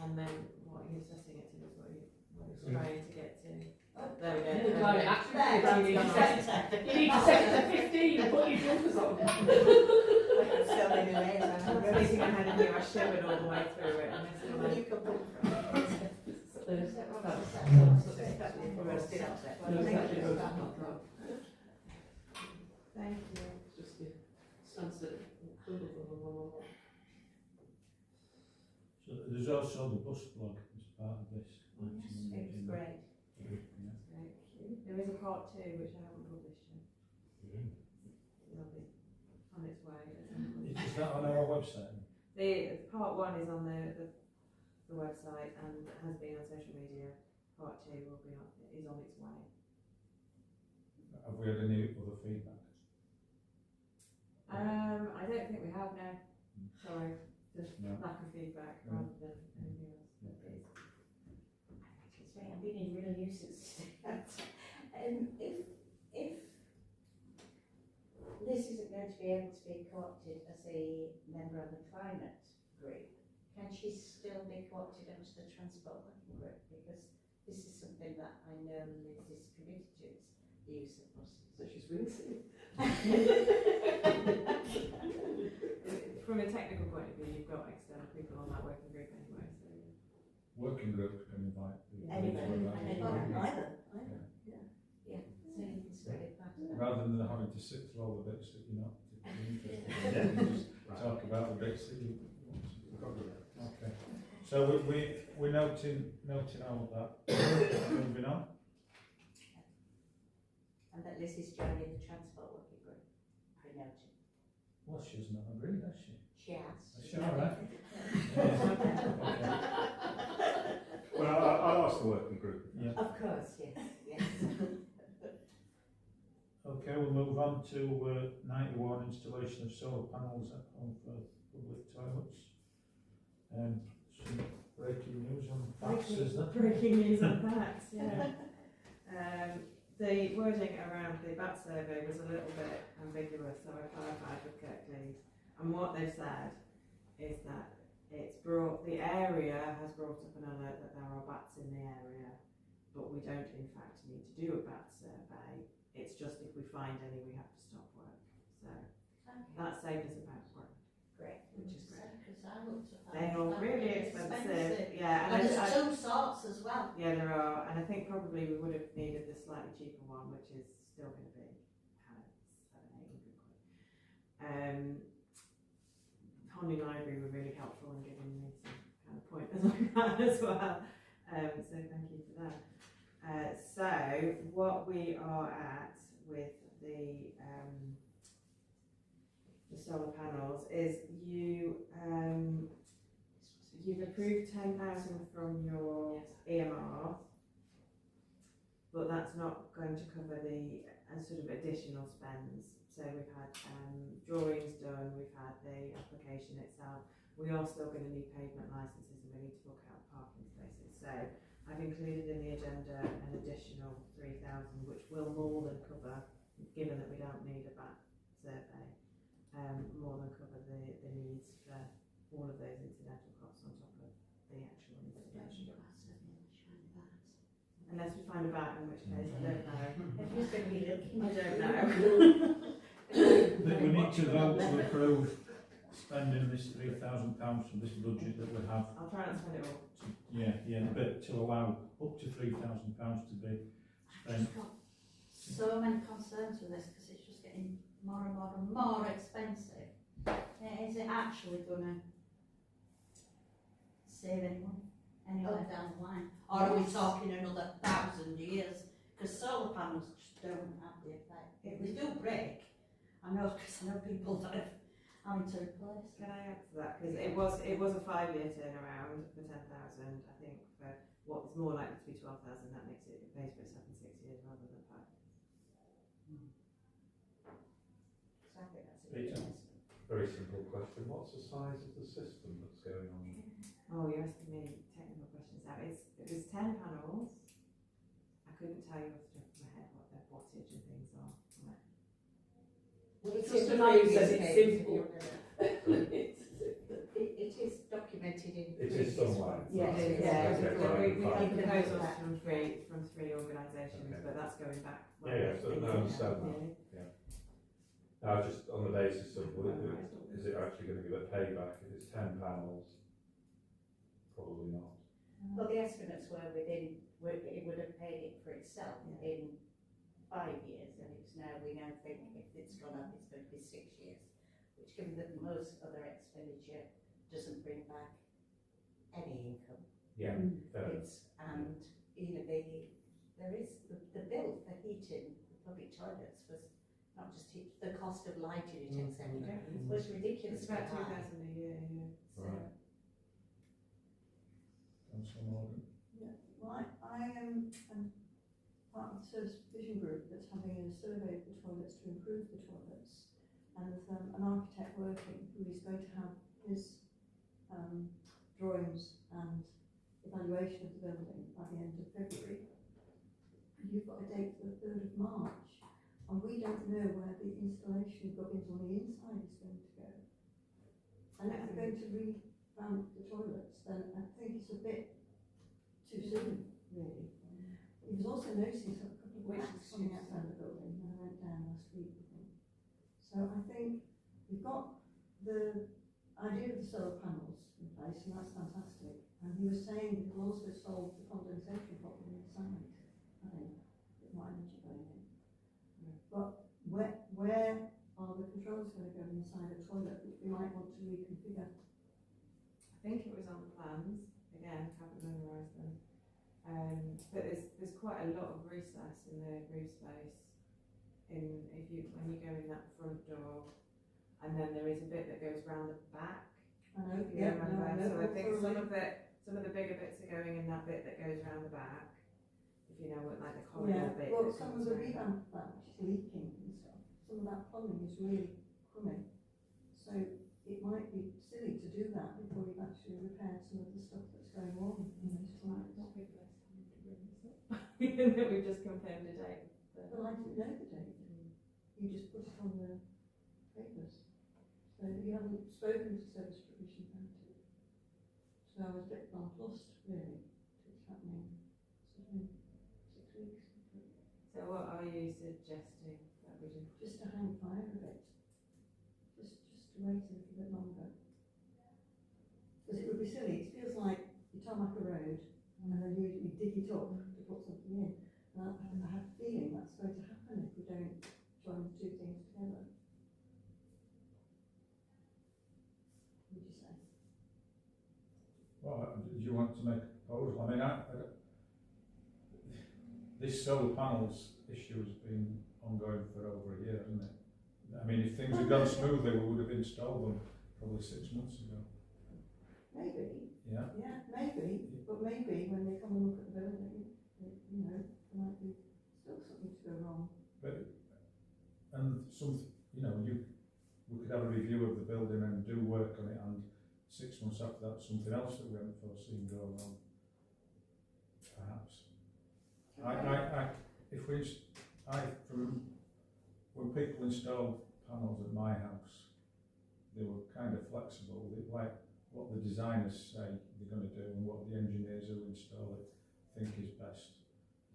and then what you're setting it to is what it's Mm. trying to get to. Oh, There we go. The climate action There, plan, you need to set it- you need to set it to 15 and put your jumpers on. So many layers. I was thinking ahead of you, I shivered all the way through it, and I still Where like, you come from? thank you. Just your sunset. So there's also the bus blog as part of this. It was great. Yeah. Thank you. There is a part 2 which I haven't published yet. It'll be on its way. Is that on our website? The part 1 is on the website and has been on social media. Part 2 will be is on its way. Have we had any other feedback? I don't think we have now. Sorry, just No. lack of feedback No. rather than anything else. It's right, I'm being a real nuisance today. If Liz isn't going to be able to be co-opted as a member of the climate group, can she still be co-opted into the transport working group? Because this is something that I know Liz is committed to, is the use of buses. So she's wincing. From a technical point of view, you've got external people on that working group anyway, so Working group can invite people. Anybody, Yeah. either. Yeah, so you can spread it back. Rather than having to sit through all the bits that you're not particularly interested in, you just talk about the bits that you want to. Okay. So we're noting all of that. Moving on. And that Liz is joining the transport working group. I noted. Well, she's not agreed, has she? She has. Is she all right? Well, I'll ask the working group. Yeah. Of course, yes. Okay, we'll move on to 91, installation of solar panels at home for public toilets. Some breaking news on facts, is that? breaking news on facts, yeah. The wording around the BAT survey was a little bit ambiguous, so I clarified with Kirk Cleese. And what they've said is that the area has brought up an alert that there are bats in the area, but we don't in fact need to do a bat survey. It's just if we find any, we have to stop work. So that saved us about work, Great. which is great. Because I looked at that. They are really expensive. Yeah, And and there's two sorts as well. yeah, there are, and I think probably we would have needed the slightly cheaper one, which is still going to be kind of 700-800 quid. Honey Library were really helpful in giving me some kind of pointers like that as well. So thank you for that. So what we are at with the solar panels is you've approved 10,000 from your EMR, but that's not going to cover the sort of additional spends. So we've had drawings done, we've had the application itself. We are still going to need pavement licences and we need to book out parking spaces. So I've included in the agenda an additional 3,000, which will more than cover, given that we don't need a back survey, more than cover the needs for all of those incidental costs on top of the actual installation. Unless we find a bat, in which case I don't know. Who's going to be looking? I don't know. That we need to vote to approve spending this £3,000 from this budget that we have. I'll try not to spend it all. Yeah, but to allow up to £3,000 to be I've just got so many concerns with this because it's just getting more and more and more expensive. Is it actually going to save anyone anywhere down the line? Or are we talking another 1,000 years? Because solar panels just don't have the effect. If they do break, I know because I know people that have having to replace. Can I add to that? Because it was a 5-year turnaround for 10,000. I think for what's more likely to be 12,000, that makes it pays for itself in 6 years rather than 5. So I think that's a Peter? good Very simple question. What's the size of the system that's going on? Oh, you're asking me technical questions now. It was 10 panels. I couldn't tell you off the top of my head what their wattage and things are. Well, it Just is to know you said documented. it's simple. It is documented in. It is somewhere. Yeah, Yes, yeah. Okay, We fine. had proposals from three organisations, Okay. but that's going back. Yeah, so no, I understand that. Nearly. Now, just on the basis of, is it actually going to give a payback if it's 10 panels? Probably not. Well, the estimates were it would have paid it for itself in 5 years, and it's now, we now think if it's gone up, it's going to be 6 years, which given that most other expenditure doesn't bring back any income. Yeah, fair enough. It's, and, you know, there is the bill for heating the public toilets was not just the cost of lighting it, etc., was ridiculous. It's about 2,000 a year, yeah. Right. Councillor Morgan? Well, I am part of the service provision group that's having a survey of the toilets to improve the toilets, and an architect working who is going to have his drawings and evaluation of the building by the end of February. And you've got a date for the 3rd of March, and we don't know where the installation of gubbins on the inside is going to go. And if they're going to revamp the toilets, then I think it's a bit too soon, really. He was also noticing a couple of cracks on the outside of the building when I went down last week with him. So I think we've got the idea of the solar panels in place, and that's fantastic. And he was saying it will also solve the condensation problem inside, I think, with more energy going in. But where are the controls going to go inside a toilet, which we might want to reconfigure? I think it was on the plans. Again, haven't memorised them. But there's quite a lot of recess in the roof space. When you go in that front door, and then there is a bit that goes round the back. I know, If you remember. I know. So I think some of the bigger bits are going in that bit that goes round the back. If you know what, like the corridor bit. Well, that some comes of the round. revamp of that, which is leaking and stuff, some of that plumbing is really crummy. So it might be silly to do that before you've actually repaired some of the stuff that's going wrong in those toilets. Not big list. That we've just confirmed a date. Well, I didn't know the date. You just put it on the papers. So you haven't spoken to service provision about it. So I was a bit nonplussed, really. It's happening sort of in 6 weeks. So what are you suggesting that we do? Just to hang fire a bit. Just to wait a little bit longer. Because it would be silly. It feels like you tarmac a road and then you dig it up to put something in. And I have a feeling that's going to happen if we don't join the two things together. What would you say? Well, do you want to make a proposal? I mean, this solar panels issue has been ongoing for over a year, hasn't it? I mean, if things had gone smoothly, we would have installed them probably 6 months ago. Maybe. Yeah. Yeah, maybe. But maybe when they come and look at the building, you know, there might be go wrong. And we could have a review of the building and do work on it, and 6 months after that, something else that we haven't foreseen go wrong. Perhaps. When people installed panels at my house, they were kind of flexible. They like what the designers say they're going to do and what the engineers who install it think is best.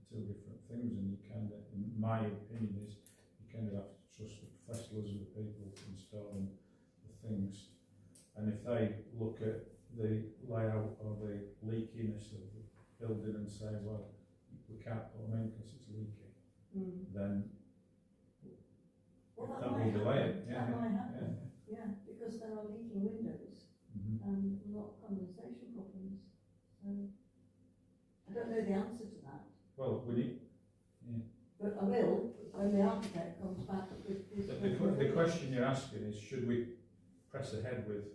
Two different things, and you kind of, in my opinion, is you kind of have to trust the professionals of the people installing the things. And if they look at the layout or the leakiness of the building and say, well, we can't put them in because it's leaky, then that will delay it. That might happen. Yeah, because there are leaking windows and a lot of condensation problems. So I don't know the answer to that. Well, we need. But I will when the architect comes back with his. The question you're asking is, should we press ahead with the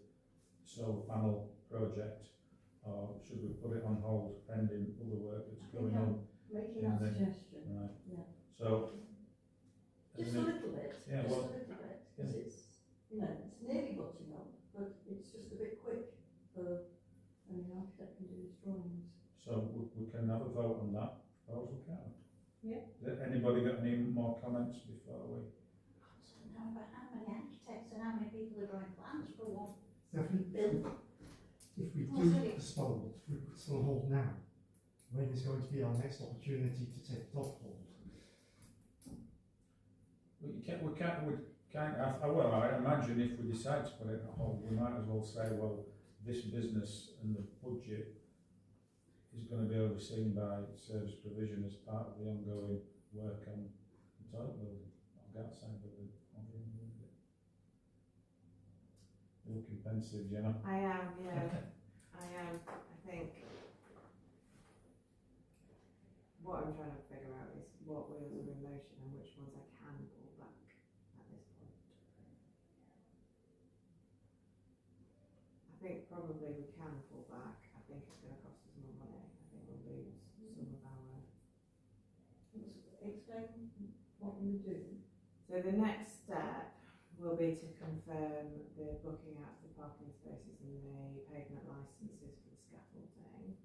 solar panel project, or should we put it on hold pending other work that's going on? Making that suggestion. Right. Yeah. So. Just a little bit. Yeah, just well, a little bit, because it's it's nearly butting up, but it's just a bit quick for when the architect can do his drawings. So we can have a vote on that proposal, can't we? Yeah. Has anybody got any more comments before we? No, but how many architects and how many people are drawing plans for one If we do postpone it, if we put it on hold now, when is going to be our next opportunity to take it off hold? I imagine if we decide to put it on hold, we might as well say, well, this business and the budget is going to be overseen by service provision as part of the ongoing work on the toilet building, or outside building. You're looking pensive, Gemma. I am, yeah. I am. I think what I'm trying to figure out is what wheels are in motion and which ones I can pull back at this point. I think probably we can pull back. I think it's going to cost us more money. I think we'll lose some of our. Explain what we do. So the next step will be to confirm the booking out of the parking spaces and the pavement licences for the scaffolding.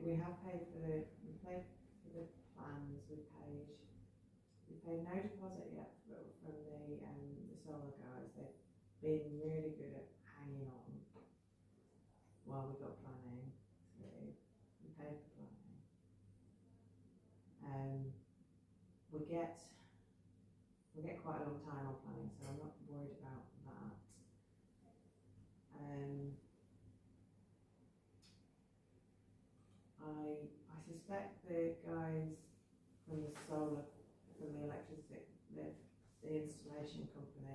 We have paid for the plans. We paid no deposit yet from the solar guys. They've been really good at hanging on while we got planning through. We paid for planning. We get quite a long time on planning, so I'm not worried about that. I suspect the guys from the solar, from the electricity, the installation company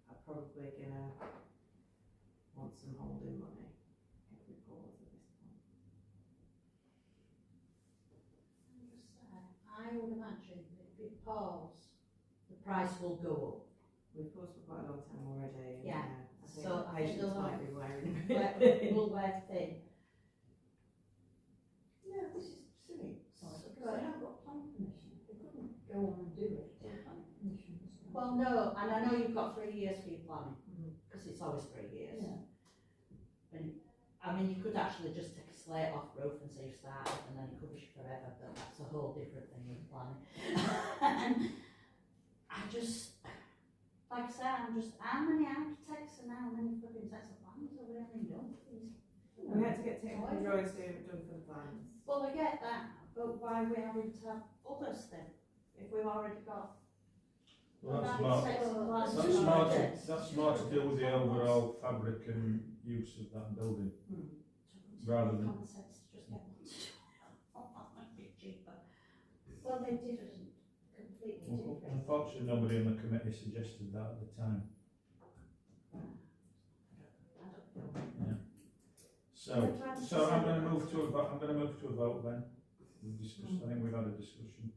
are probably gonna want some holding money if we pause at this point. I would imagine that if we pause, the price will go up. We've paused for quite a long time already. And, Yeah. I think So I patience feel might be wearing. Will wear thin. No, this is silly. Sorry, because they haven't got planning permission. They couldn't go on and do it. Planning permission. Well, no, and I know you've got 3 years for your planning, because it's always 3 years. Yeah. And, I mean, you could actually just take a slate off roof and say you started, and then it covers you forever, but that's a whole different thing with planning. I just, like I said, how many architects and how many flipping sets of plans have we only done, please? We had to get technical drawings done for the plans. Well, I get that, but why are we having to have others then, if we've already got? Well, that's more to do with the overall fabric and use of that building, rather than. Common sense to just get one to do it. Oh, that might be cheaper. Well, they're different, completely different. Unfortunately, nobody on the committee suggested that at the time. So I'm going to move to a vote. I'm going to move to a vote then. We've discussed. I think we've had a discussion.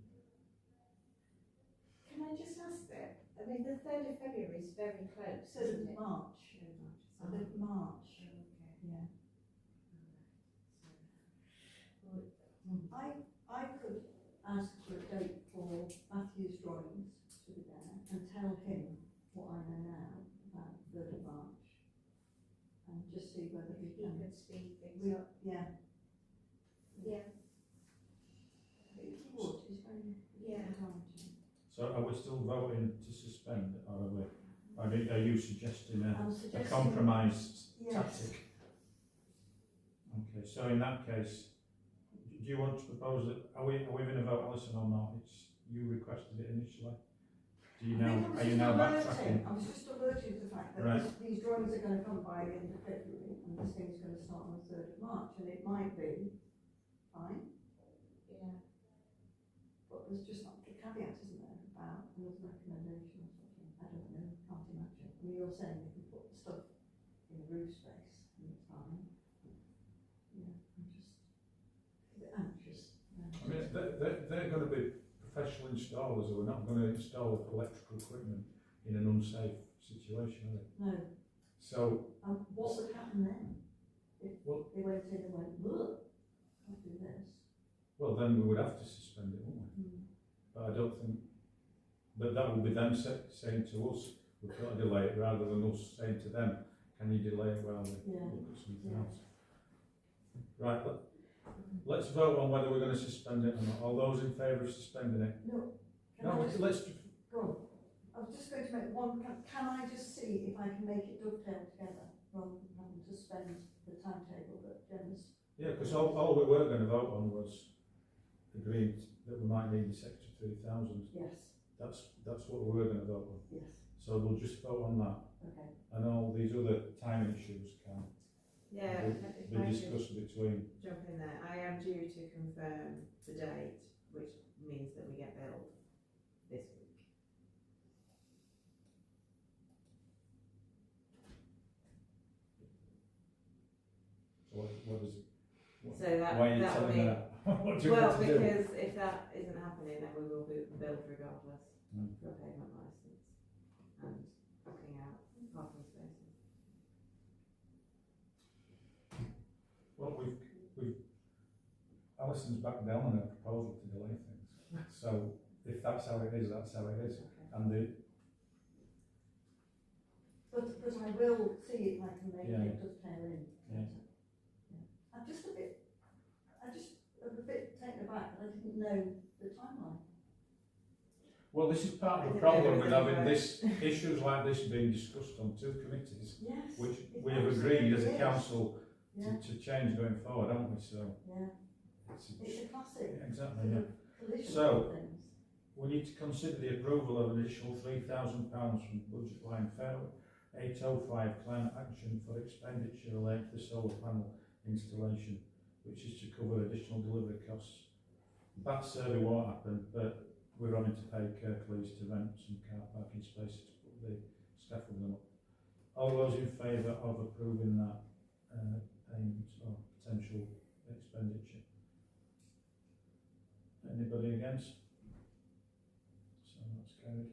Can I just ask that? I mean, the 3rd of February is very close, isn't it? March. I think March. Okay. Yeah. speed things We up. are, yeah. Yeah, If you would, it's very, yeah. So are we still voting to suspend, or are we, are you suggesting I'm a suggesting. compromise Yes. tactic? Okay, so in that case, do you want to propose that, are we going to vote, Alison, or not? It's, you requested it initially. Do you now, are you now backtracking? I was just alerting to the fact that Right. these drawings are going to come by the end of February, and this thing's going to start on the 3rd of March, and it might be fine, Yeah. but there's just not a caveat, isn't there, about another recommendation or something? I don't know, can't imagine. I mean, you're saying they can put stuff in the roof space, and it's fine. Yeah, I'm just a bit anxious. I mean, they're going to be professional installers who are not going to install electrical equipment in an unsafe situation, are they? No, So, what would happen then? If Well- they went in and went, look, I'll do this. well, then we would have to suspend it, wouldn't we? But I don't think, but that will be them saying to us, we've got to delay it, rather than us saying to them, can you delay it while we Yeah. look at something Yeah. else? Right, let's vote on whether we're going to suspend it or not. All those in favour of suspending it? No, can No, I just, let's, go on. I was just going to make one, can I just see if I can make it dovetail together, rather than having to spend the timetable that Jen's. yeah, because all we were going to vote on was agreed that we might need this extra 3,000. Yes, That's what we were going to vote on. yes, So we'll just vote on that, okay. and all these other timing issues can Yeah, if be I could discussed between. jump in there, I am due to confirm the date, which means that we get billed this week. So what is it? So that, Why are you that'll telling be, me that? What do you well, want to do? because if that isn't happening, then we will be billed regardless Mm. for a payment licence and booking out parking spaces. Well, Alison's back down on her proposal to delay things. So if that's how it is, that's how it is. Okay. And But I will see if I can make Yeah. it dovetail in. Yeah. I'm just a bit taken aback that I didn't know the timeline. well, this is part of the I problem think with there having was this issues like this being discussed on two committees, Yes. which it we have agreed as a absolutely is. council Yeah, to change going forward, haven't we? So yeah, it's it's a classic yeah, exactly. sort Yeah. of collision So- of things. We need to consider the approval of an additional £3,000 from budget line 805 climate action for expenditure related to solar panel installation, which is to cover additional delivery costs. That survey won't happen, but we're having to pay Kirklees to rent some car parking spaces to put the scaffolding up. All those in favour of approving that payment or potential expenditure? Anybody against? So that's carried.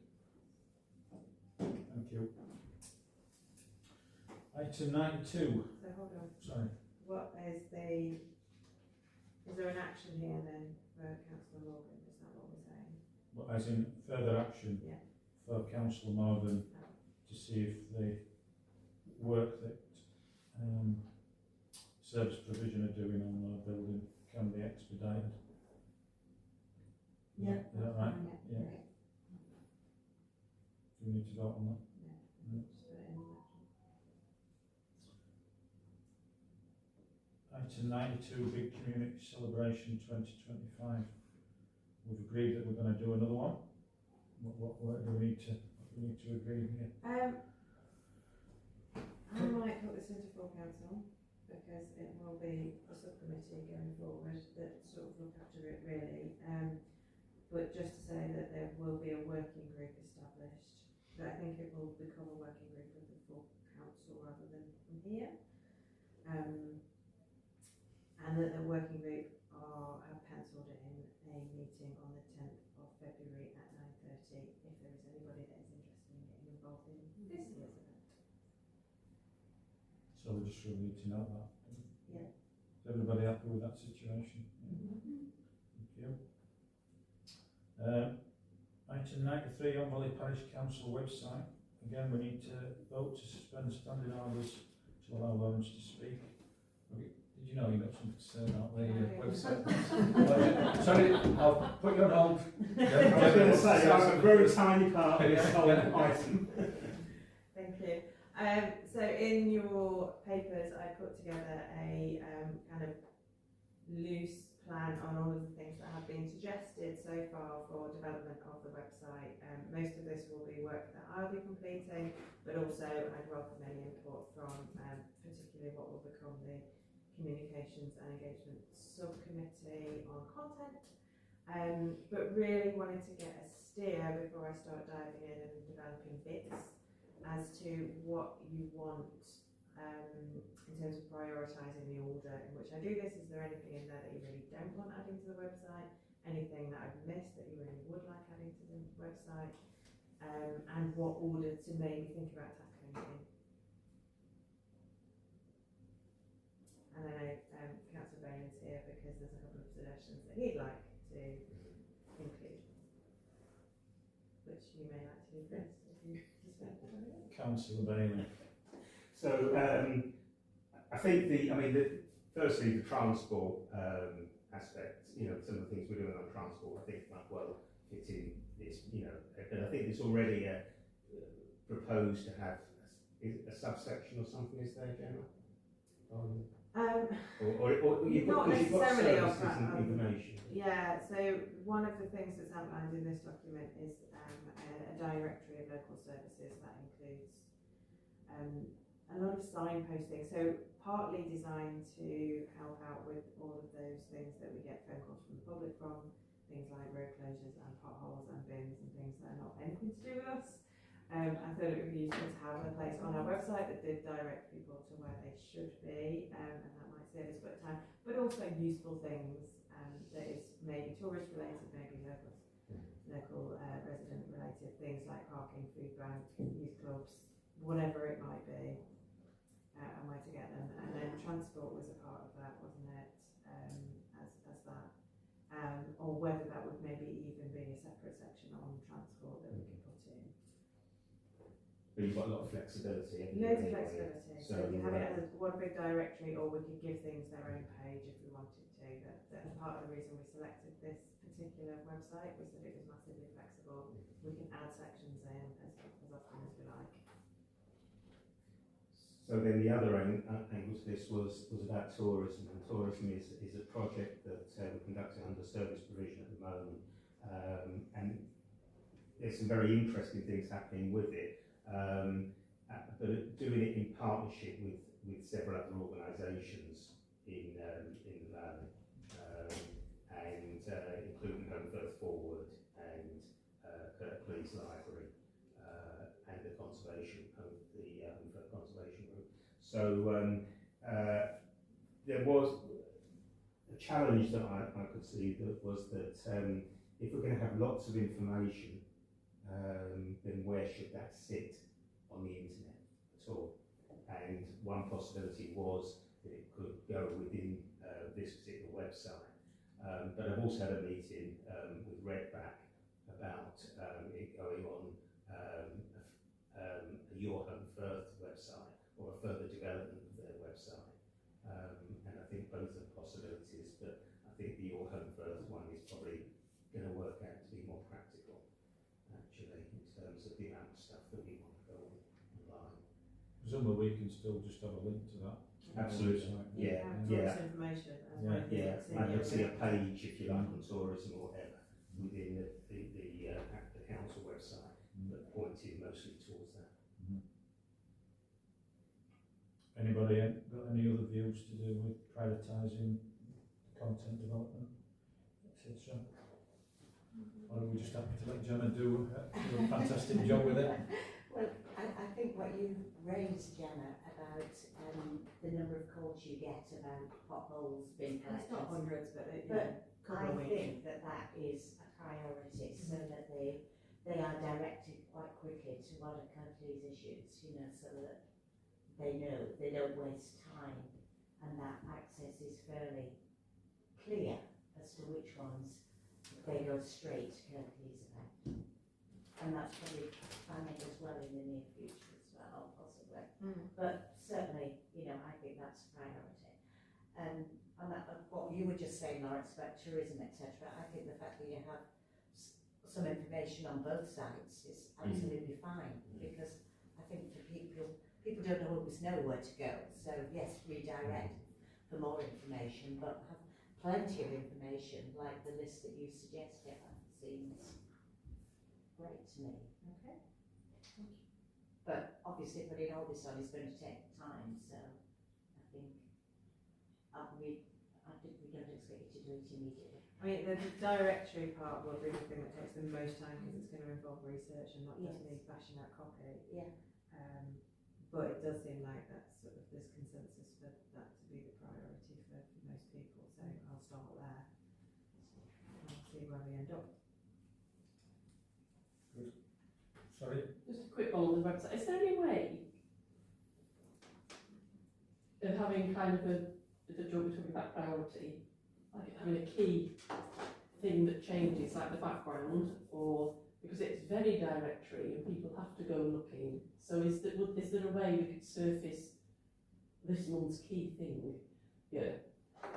Thank you. Item 92, So hold on, sorry. what is there an action here then for Councillor Morgan, is that what we're saying? But as in further action Yeah. for Councillor Morgan to see if the work that service provision are doing on our building can be expedited. Yeah. Is that right? Yeah. Yeah. Do we need to vote on that? Yeah. No. Just put it in the action. Item 92, Big Community Celebration 2025. We've agreed that we're going to do another one. What do we need to agree here? I might put this into full council, because it will be a subcommittee going forward that sort of look after it really. But just to say that there will be a working group established, that I think it will become a working group with the full council rather than from here. And that the working group have penciled in a meeting on the 10th of February at 9:30 if there is anybody that is interested in getting involved in this year's event. So we just really need to know that. Yeah. Is everybody happy with that situation? Thank you. Item 93 on Valley Parish Council website. Again, we need to vote to suspend standing orders to allow Lawrence to speak. Did you know you got something to say about the website? Sorry, I'll put you on hold. I was going to say, that's a very tiny part of this whole item. Thank you. So in your papers, I put together a kind of loose plan on all of the things that have been suggested so far for development of the website. Most of this will be work that I'll be completing, but also I'd welcome any input from particularly what will become the Communications and Engagement Subcommittee on content. But really wanted to get a steer before I start diving in and developing bits as to what you want in terms of prioritising the order in which I do this. Is there anything in there that you really don't want adding to the website? Anything that I've missed that you really would like adding to the website? And what order to maybe think about tackling it in? And then Councillor Bain's here because there's a couple of suggestions that he'd like to include, which you may like to do first if you suspect. Councillor Bailey. So I think firstly the transport aspect, some of the things we're doing on transport, I think might well fit in this, and I think it's already proposed to have a subsection or something, is there, Gemma? Or you've got services and information. Yeah, so one of the things that's outlined in this document is a directory of local services that includes a lot of signposting, so partly designed to help out with all of those things that we get phone calls from the public from, things like road closures and potholes and bins and things that are not anything to do with us. I thought it would be useful to have a place on our website that did direct people to where they should be, and that might save us a bit of time, but also useful things that is maybe tourist related, maybe local resident related, things like parking, food bank, youth clubs, whatever it might be, and where to get them. And then transport was a part of that, wasn't it, as that, or whether that would maybe even be a separate section on transport that we could put in. But you've got a lot of flexibility. Loads of flexibility. So you have it So as one big directory, or we could give things their own page if we wanted to. That part of the reason we selected this particular website was that it was massively flexible. We can add sections in as often as we like. So then the other angle to this was about tourism, and tourism is a project that we're conducting under service provision at the moment, and there's some very interesting things happening with it, but doing it in partnership with several other organisations in the valley, and including Home First Forward and Kirklees Library and the conservation Home First Conservation Group. So there was a challenge that I could see that was that if we're going to have lots of information, then where should that sit on the internet at all? And one possibility was that it could go within this particular website. But I've also had a meeting with Redback about it going on Your Home First website, or a further development of their website. And I think both are possibilities, but I think the Your Home First one is probably going to work out to be more practical, actually, in terms of the amount of stuff that we want to go online. Presumably we can still just have a link to that. Absolutely, yeah. Information as well. Yeah, I would see a page, if you like, on tourism or whatever, within the council website, that pointed mostly towards that. Anybody got any other views to do with prioritising content development, etc.? Or are we just happy to let Gemma do a fantastic job with it? Well, I think what you raised, Gemma, about the number of calls you get about potholes being It's not hundreds, but I think that is a priority, so that they are directed quite quickly to what are these issues, so that they know they don't waste time, and that access is fairly clear as to which ones they go straight to Kirklees about. And that's probably planning as well in the near future as well, possibly. But certainly, I think that's a priority. And what you were just saying, Lawrence, about tourism, etc., I think the fact that you have some information on both sides is absolutely fine, because I think for people don't always know where to go. So yes, redirect for more information, but have plenty of information, like the list that you suggested. Seems great to me. Okay. But obviously putting all this on is going to take time, so I think we don't expect you to do it immediately. I mean, the directory part will be the thing that takes the most time, because it's going to involve research and not just me bashing out copy. Yeah. But it does seem like that's sort of this consensus for that to be the priority for most people. So I'll start there. And I'll see where we end up. Sorry? Just a quick one on the website. Is there any way of having kind of the job we're talking about priority, like having a key thing that changes, like the background, or because it's very directory and people have to go looking. So is there a way we could surface this month's key thing? Yeah.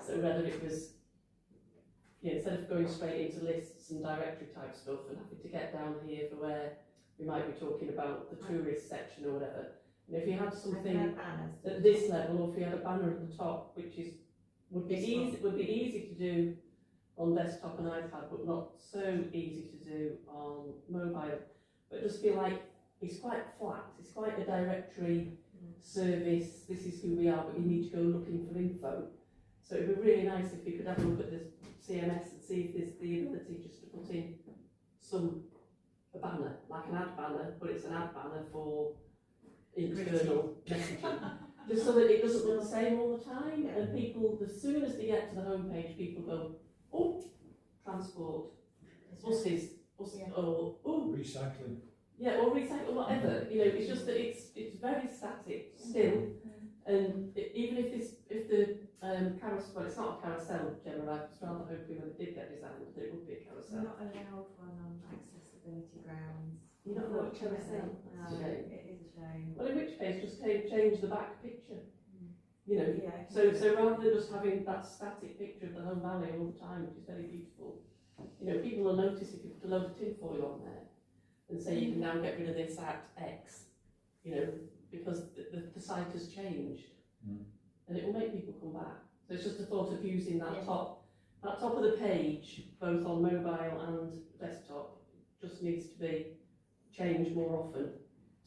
So whether it was, instead of going straight into lists and directory type stuff and having to get down here for where we might be talking about the tourist section or whatever. And if you had something at this level, or if you had a banner at the top, which would be easy to do on desktop and iPad, but not so easy to do on mobile. But just feel like it's quite flat. It's quite a directory service. This is who we are, but you need to go looking for info. So it'd be really nice if you could have a look at the CMS and see if there's the ability just to put in a banner, like an ad banner, but it's an ad banner for internal messaging. Just so that it doesn't look the same all the time, and people, as soon as they get to the homepage, people go, oh, transport, buses, or oh, Recycling. yeah, or recycle, whatever. It's just that it's very static still, and even if the carousel, well, it's not a carousel, Gemma, I was rather hoping when it did get designed that it would be a carousel. Not allowed for non-accessibility grounds. You don't know what carousel? No, it is a shame. Well, in which case, just change the back picture. Yeah. So rather than just having that static picture of the home valley all the time, which is very beautiful, people will notice if you put a load of tinfoil on there and say you can now get rid of this at X, because the site has changed, and it will make people come back. So it's just a thought of using that top of the page, both on mobile and desktop, just needs to be changed more often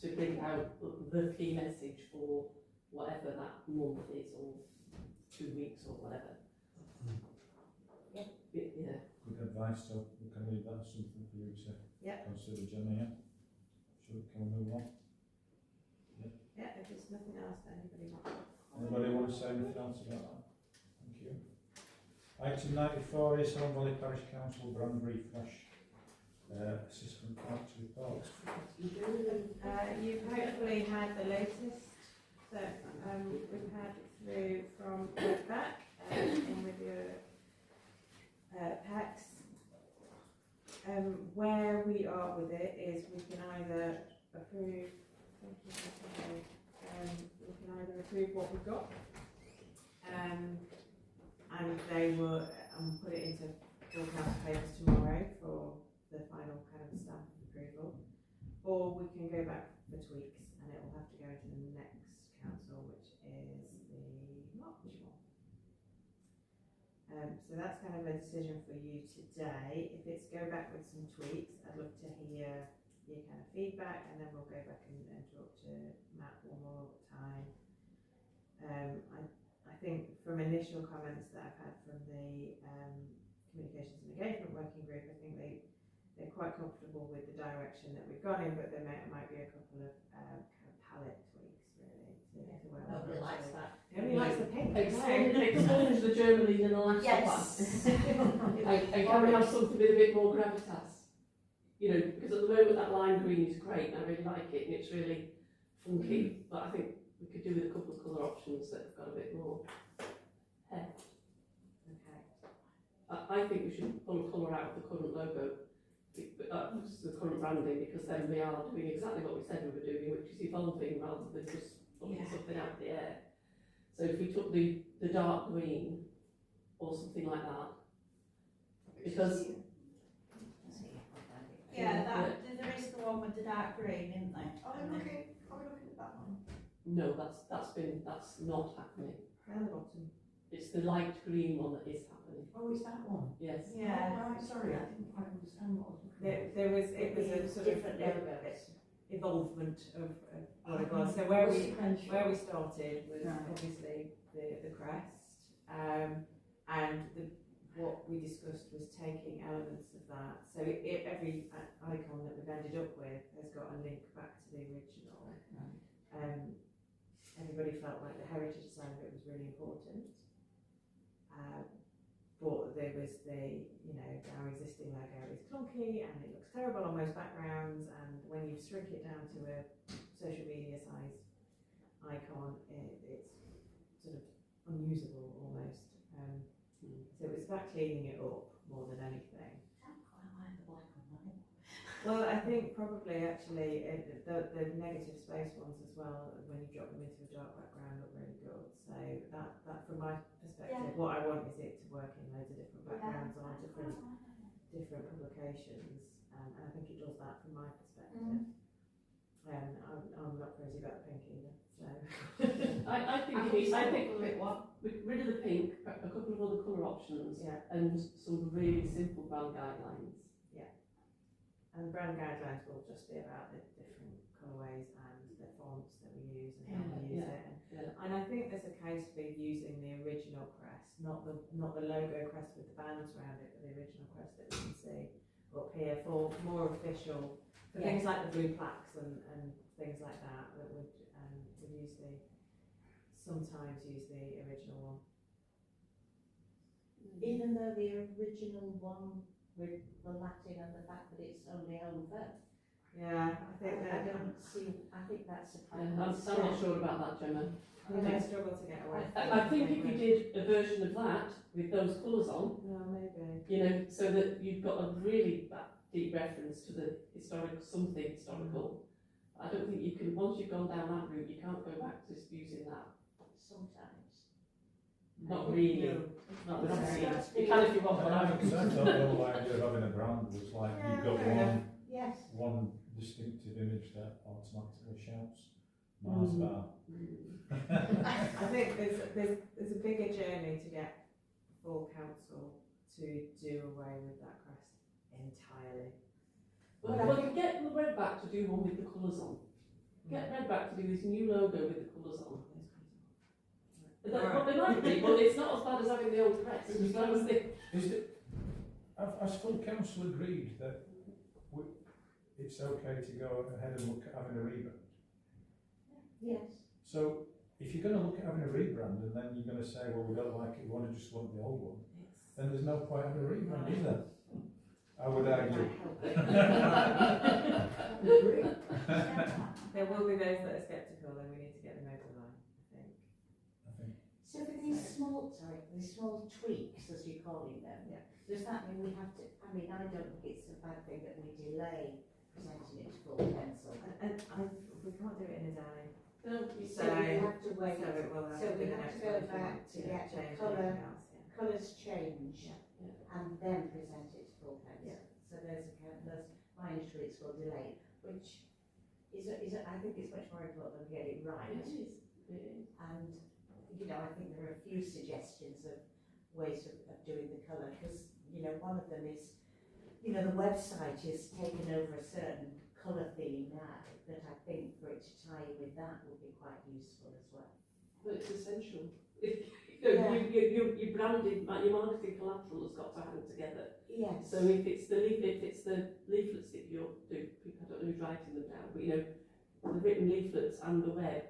to bring out the key message for whatever that month is, or 2 weeks, or whatever. Yeah. Good advice, so we can leave that as something for you to consider, Jenny, yeah? Can we move on? Yeah, if there's nothing else that anybody wants. Anybody want to say anything else about that? Thank you. Item 94 is Home Valley Parish Council brand refresh. Assistant Clerk's report. You've hopefully had the latest that we've had through from Redback in with your packs. Where we are with it is we can either approve. We can either approve what we've got, and they will put it into full council papers tomorrow for the final kind of stamp of approval, or we can go back for tweaks, and it will have to go into the next council, which is the March one. So that's kind of a decision for you today. If it's go back with some tweaks, I'd love to hear your kind of feedback, and then we'll go back and talk to Matt one more time. I think from initial comments that I've had from the communications and engagement working group, I think they're quite comfortable with the direction that we've gone in, but there might be a couple of kind of palette tweaks really to where Nobody likes that. Nobody likes the pink. Expunge the journaling in the last Yes. and can we have something with a bit more gravitas? Because at the moment that lime green is great, and I really like it, and it's really funky, but I think we could do with a couple of colour options that have got a bit more heft. Okay. I think we should pull a colour out of the current logo, the current branding, because then we are doing exactly what we said we were doing, which is evolving rather than just putting something out of the air. So if we took the dark green or something like that, because Yeah, there is the one with the dark green, isn't there? Are we looking at that one? no, that's not happening. Down the bottom. It's the light green one that is happening. Oh, it's that one? Yes. Yeah. Oh, right, sorry, I didn't quite understand what I was looking at. It was a sort of Different logos. evolvement of what it was. So where we Sequential. started was Right. obviously the crest, and what we discussed was taking elements of that. So every icon that we've ended up with has got a link back to the original. Everybody felt like the heritage side of it was really important. But there was our existing logo is clunky and it looks terrible on most backgrounds, and when you shrink it down to a social media size icon, it's sort of unusable almost. So it was about cleaning it up more than anything. I don't quite like the black and white. Well, I think probably actually the negative space ones as well, when you drop them into a dark background, look really good. So that from my perspective, what I want is it to work in loads of different backgrounds on different publications, and I think it does that from my perspective. I'm not crazy about the pink either, so. I think rid of the pink, a couple of other colour options, Yeah. and some really simple brand guidelines. And the brand guidelines will just be about the different colourways and the fonts that we use and how we use it. And I think there's a case for using the original crest, not the logo crest with the bands around it, but the original crest that we can see up here for more official, for things like the blue plaques and things like that would sometimes use the original one. Even though the original one with the Latin and the fact that it's only over. Yeah, I think I think that's a I'm not sure about that, Gemma. we may struggle to get away. I think if you did a version of that with those colours on, No, maybe. so that you've got a really deep reference to the something historical. I don't think you can, once you've gone down that route, you can't go back to just using that. Sometimes. Not really. No. Not really. That's You can if you want, but I I think the whole idea of having a brand was like you've got Yes. one distinctive image that automatically shouts Mars bar. I think there's a bigger journey to get full council to do away with that crest entirely. Well, you get the Redback to do one with the colours on. Get Redback to do this new logo with the colours on. Well, they might be, but it's not as bad as having the old crest. That was the... Has full council agreed that it's okay to go ahead and look at having a rebrand? Yes. So if you're going to look at having a rebrand and then you're going to say, well, we don't like it, we want to just want the old one, then there's no point having a rebrand, is there? I would argue. There will be those that are sceptical, and we need to get them over the line, I think. So for these small tweaks, as you're calling them, does that mean we have to, I don't think it's a bad thing that we delay presenting it to full council. And we can't do it in a day. So we have to wait, So it will so we be the have next to go one if we back want to get the change colour, anything else, colours change, Yeah. and then present it to full council. Yeah. So those minor tweaks will delay, which is I think it's much more important to get it right. It is. And, I think there are a few suggestions of ways of doing the colour, because, one of them is, the website is taken over a certain colour theme now, that I think for it to tie in with that would be quite useful as well. But it's essential. Your branding, your marketing collateral has got to hang together. Yes. So if it's the leaflets that you're doing, I don't know who's writing them down, but the written leaflets and the web,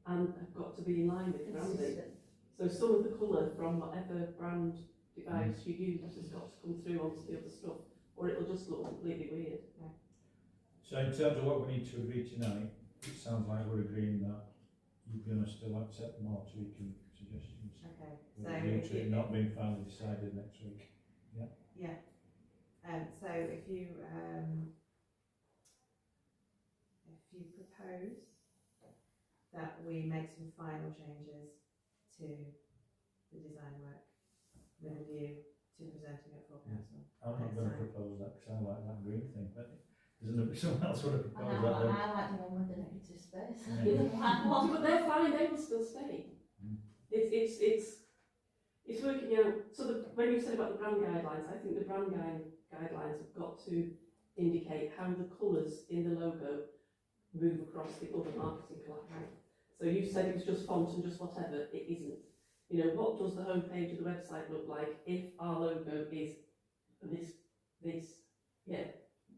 and have got to be in line with the branding. Consistent. So some of the colour from whatever brand device you use has got to come through onto the other stuff, or it'll just look completely weird. So in terms of what we need to agree tonight, it sounds like we're agreeing that you're going to still accept more tweaking suggestions. Okay, With so a view if to it you, not being finally decided next week. so if you propose that we make some final changes to the design work with a view to presenting it for council. I'm not going to propose that because I like that green thing, but isn't it someone else want to And propose that one? I like the one with the negative space. Yeah. But they're fine, they will still stay. Mm. It's working out, so when you said about the brand guidelines, I think the brand guidelines have got to indicate how the colours in the logo move across the other marketing collateral. So you said it was just font and just whatever, it isn't. You know, what does the homepage of the website look like if our logo is this, yeah,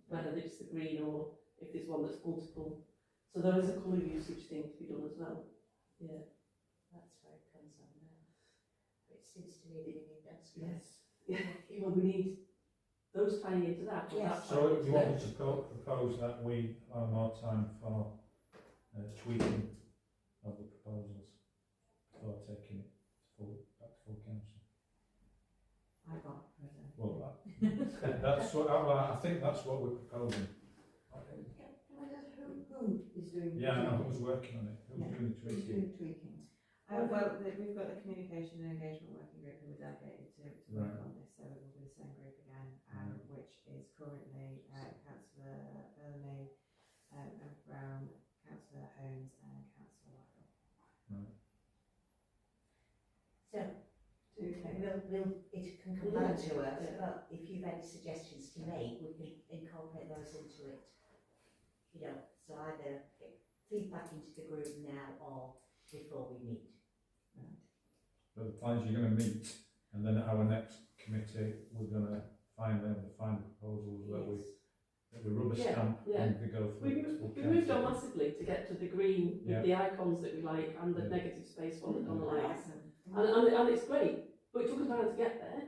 whether it's the green or if there's one that's multiple. So there is a colour usage thing to be done as well. Yeah. That's where it comes on now. It seems to me that you need that Yes. space. Yeah, well, we need those tying into that. But Yes. that So tying into you want me that. to propose that we allow more time for tweaking of the proposals before taking it back to full council? I can't present. Well, that's what I think that's what we're proposing. Can I just, who is doing? Yeah, I know who's working on it. Who's Yeah. doing the Who's tweaking? doing tweaking? Well, we've got the communication and engagement working group who were delegated to work Right. on this, so it will be the same group again, which is currently Councillor Bellamy, Emma Brown, Councillor Holmes and Councillor Waddle. So, it can come back to us, but if you've any suggestions to make, we can incorporate those into it. You know, so either get feedback into the group now or before we meet. But the plan is you're going to meet, and then at our next committee we're going to finally have the final proposals that we rubber Yeah, stamp yeah. and we go through. We moved on massively to get to the green with the icons that we like and the Yeah. negative space one that Donna likes. Awesome. And it's great, but it took us time to get there.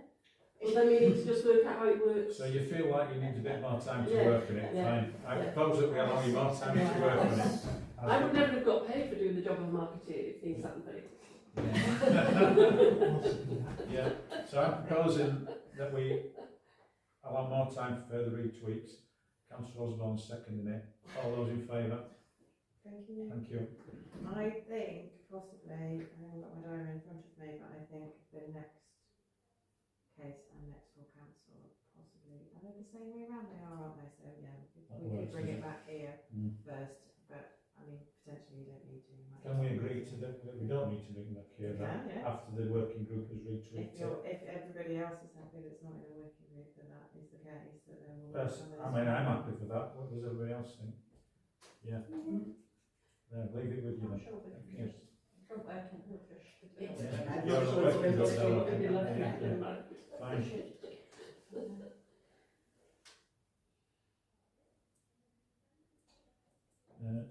But then we need to just work out how it works. So you feel like you need a bit more time to Yeah, work on it, yeah, fine. I yeah. propose that we allow you more time to work on it. I would never have got paid for doing the job of a marketeer if things hadn't been. Yeah, so I'm proposing that we allow more time for further retweaks. Councillor Osborne seconding it. All those in favour? Thank you. Thank you. I think possibly, I haven't got my diary in front of me, but I think the next case and next full council possibly, are they the same way around? They are, aren't they? So yeah, we could bring it back here first, but I mean, potentially you don't need to. Can we agree to that? We don't need to bring it back here Yeah. after the working group has retweeted it. If everybody else is happy that's not in a working group, that that is the case, that then we'll. I mean, I'm happy for that. What does everybody else think? Yeah. There, leave it with you then. Thank you. Front working group. Yeah. You're not working group, though. Yeah. Fine.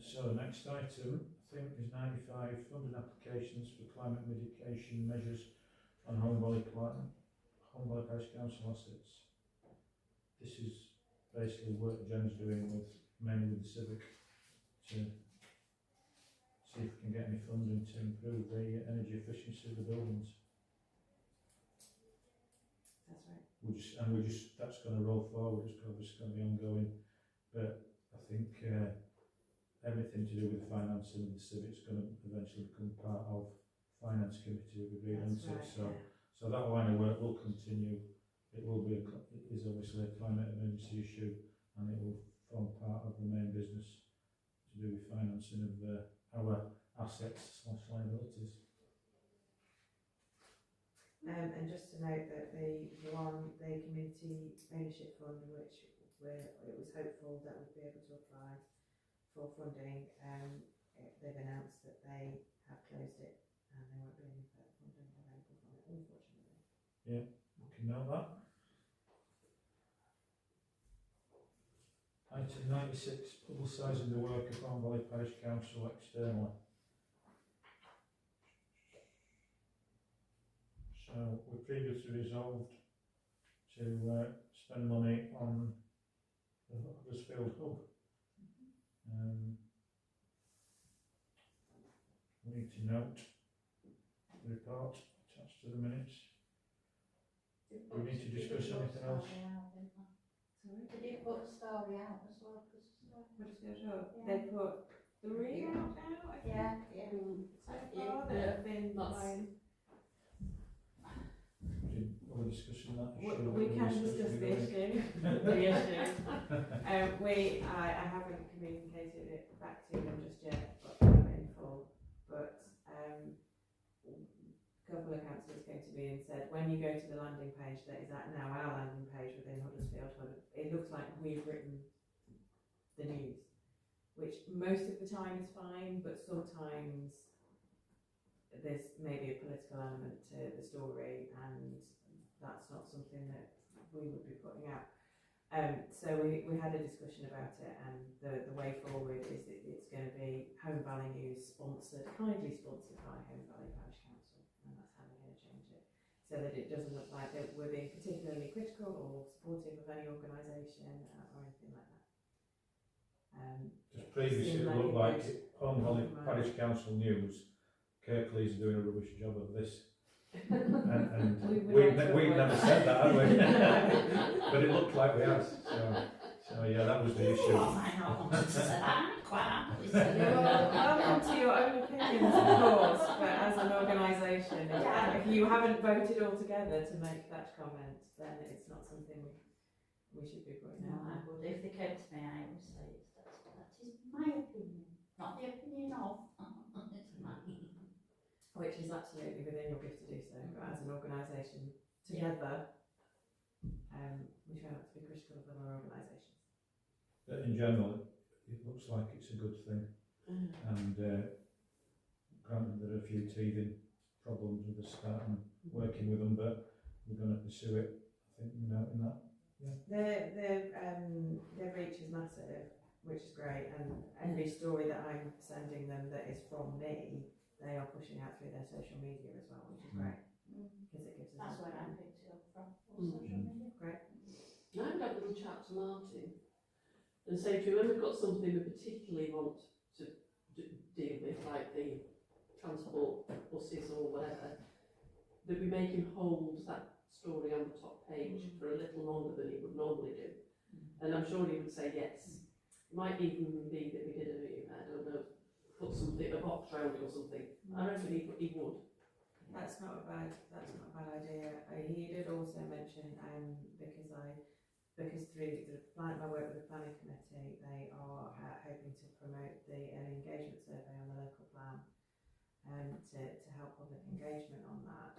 So the next item, I think, is 95 funding applications for climate mitigation measures on Home Valley Parish Council assets. This is basically work Jen's doing with mainly with the Civic to see if we can get any funding to improve the energy efficiency of the buildings. That's right. That's going to roll forward. It's obviously going to be ongoing, but I think everything to do with financing of the Civic's going to eventually become part of finance committee of agreement. That's right, So that line of work will continue. It is obviously a climate emergency issue, and it will form part of the main business to do with financing of our assets / liabilities. And just to note that the community ownership fund, which it was hopeful that we'd be able to apply for funding, they've announced that they have closed it and there won't be any further funding available from it, unfortunately. Yeah, we can note that. Item 96, publicising the work of Home Valley Parish Council externally. So we previously resolved to spend money on the Huddersfield Hub. We need to note the report attached to the minutes. We need to discuss anything else? Sorry? Did you put a story out as well? Huddersfield Hub, Yeah. they put 3 out now, I think. Yeah, yeah. So far that have been That's- buying. Are we discussing that issue? We can discuss the issue. The issue. I haven't communicated it back to them just yet, but in full. But a couple of councillors came to me and said, when you go to the landing page that is now our landing page within Huddersfield, it looks like we've written the news, which most of the time is fine, but sometimes there's maybe a political element to the story, and that's not something that we would be putting out. So we had a discussion about it, and the way forward is that it's going to be Home Valley News kindly sponsored by Home Valley Parish Council, and that's how we're going to change it, so that it doesn't look like that we're being particularly critical or supportive of any organisation or anything like that. Just previously it looked like Home Valley Parish Council News, Kirklees are doing a rubbish job of this. and we've never said that, have we? But it looked like we have. So yeah, that was the issue. Oh, I know, I said that, quite happily said You're welcome to your own opinions, of course, but as an organisation, if you haven't voted all together to make that comment, then it's not something we should be putting No, out. I would. If they came to me, I would say that is my opinion, not the opinion of. It's mine. Which is absolutely within your gift to do so, but as an organisation together, we try not to be critical of other organisations. But in general, it looks like it's a good thing. And granted, there are a few teething problems with the start and working with them, but we're going to pursue it. I think in that. Their reach is massive, which is great, and every story that I'm sending them that is from me, they are pushing out through their social media as well, which is great, because it gives us. That's where I picked it up from. Social media. Great. I would have a little chat to Martin and say to him, when we've got something we particularly want to deal with, like the transport buses or whatever, that we make him hold that story on the top page for a little longer than he would normally do. And I'm sure he would say yes. It might even be that we did I don't know, put something, a box round it or something. I reckon he would. That's not a bad idea. He did also mention, because through my work with the planning committee, they are hoping to promote an engagement survey on the local plan, to help public engagement on that.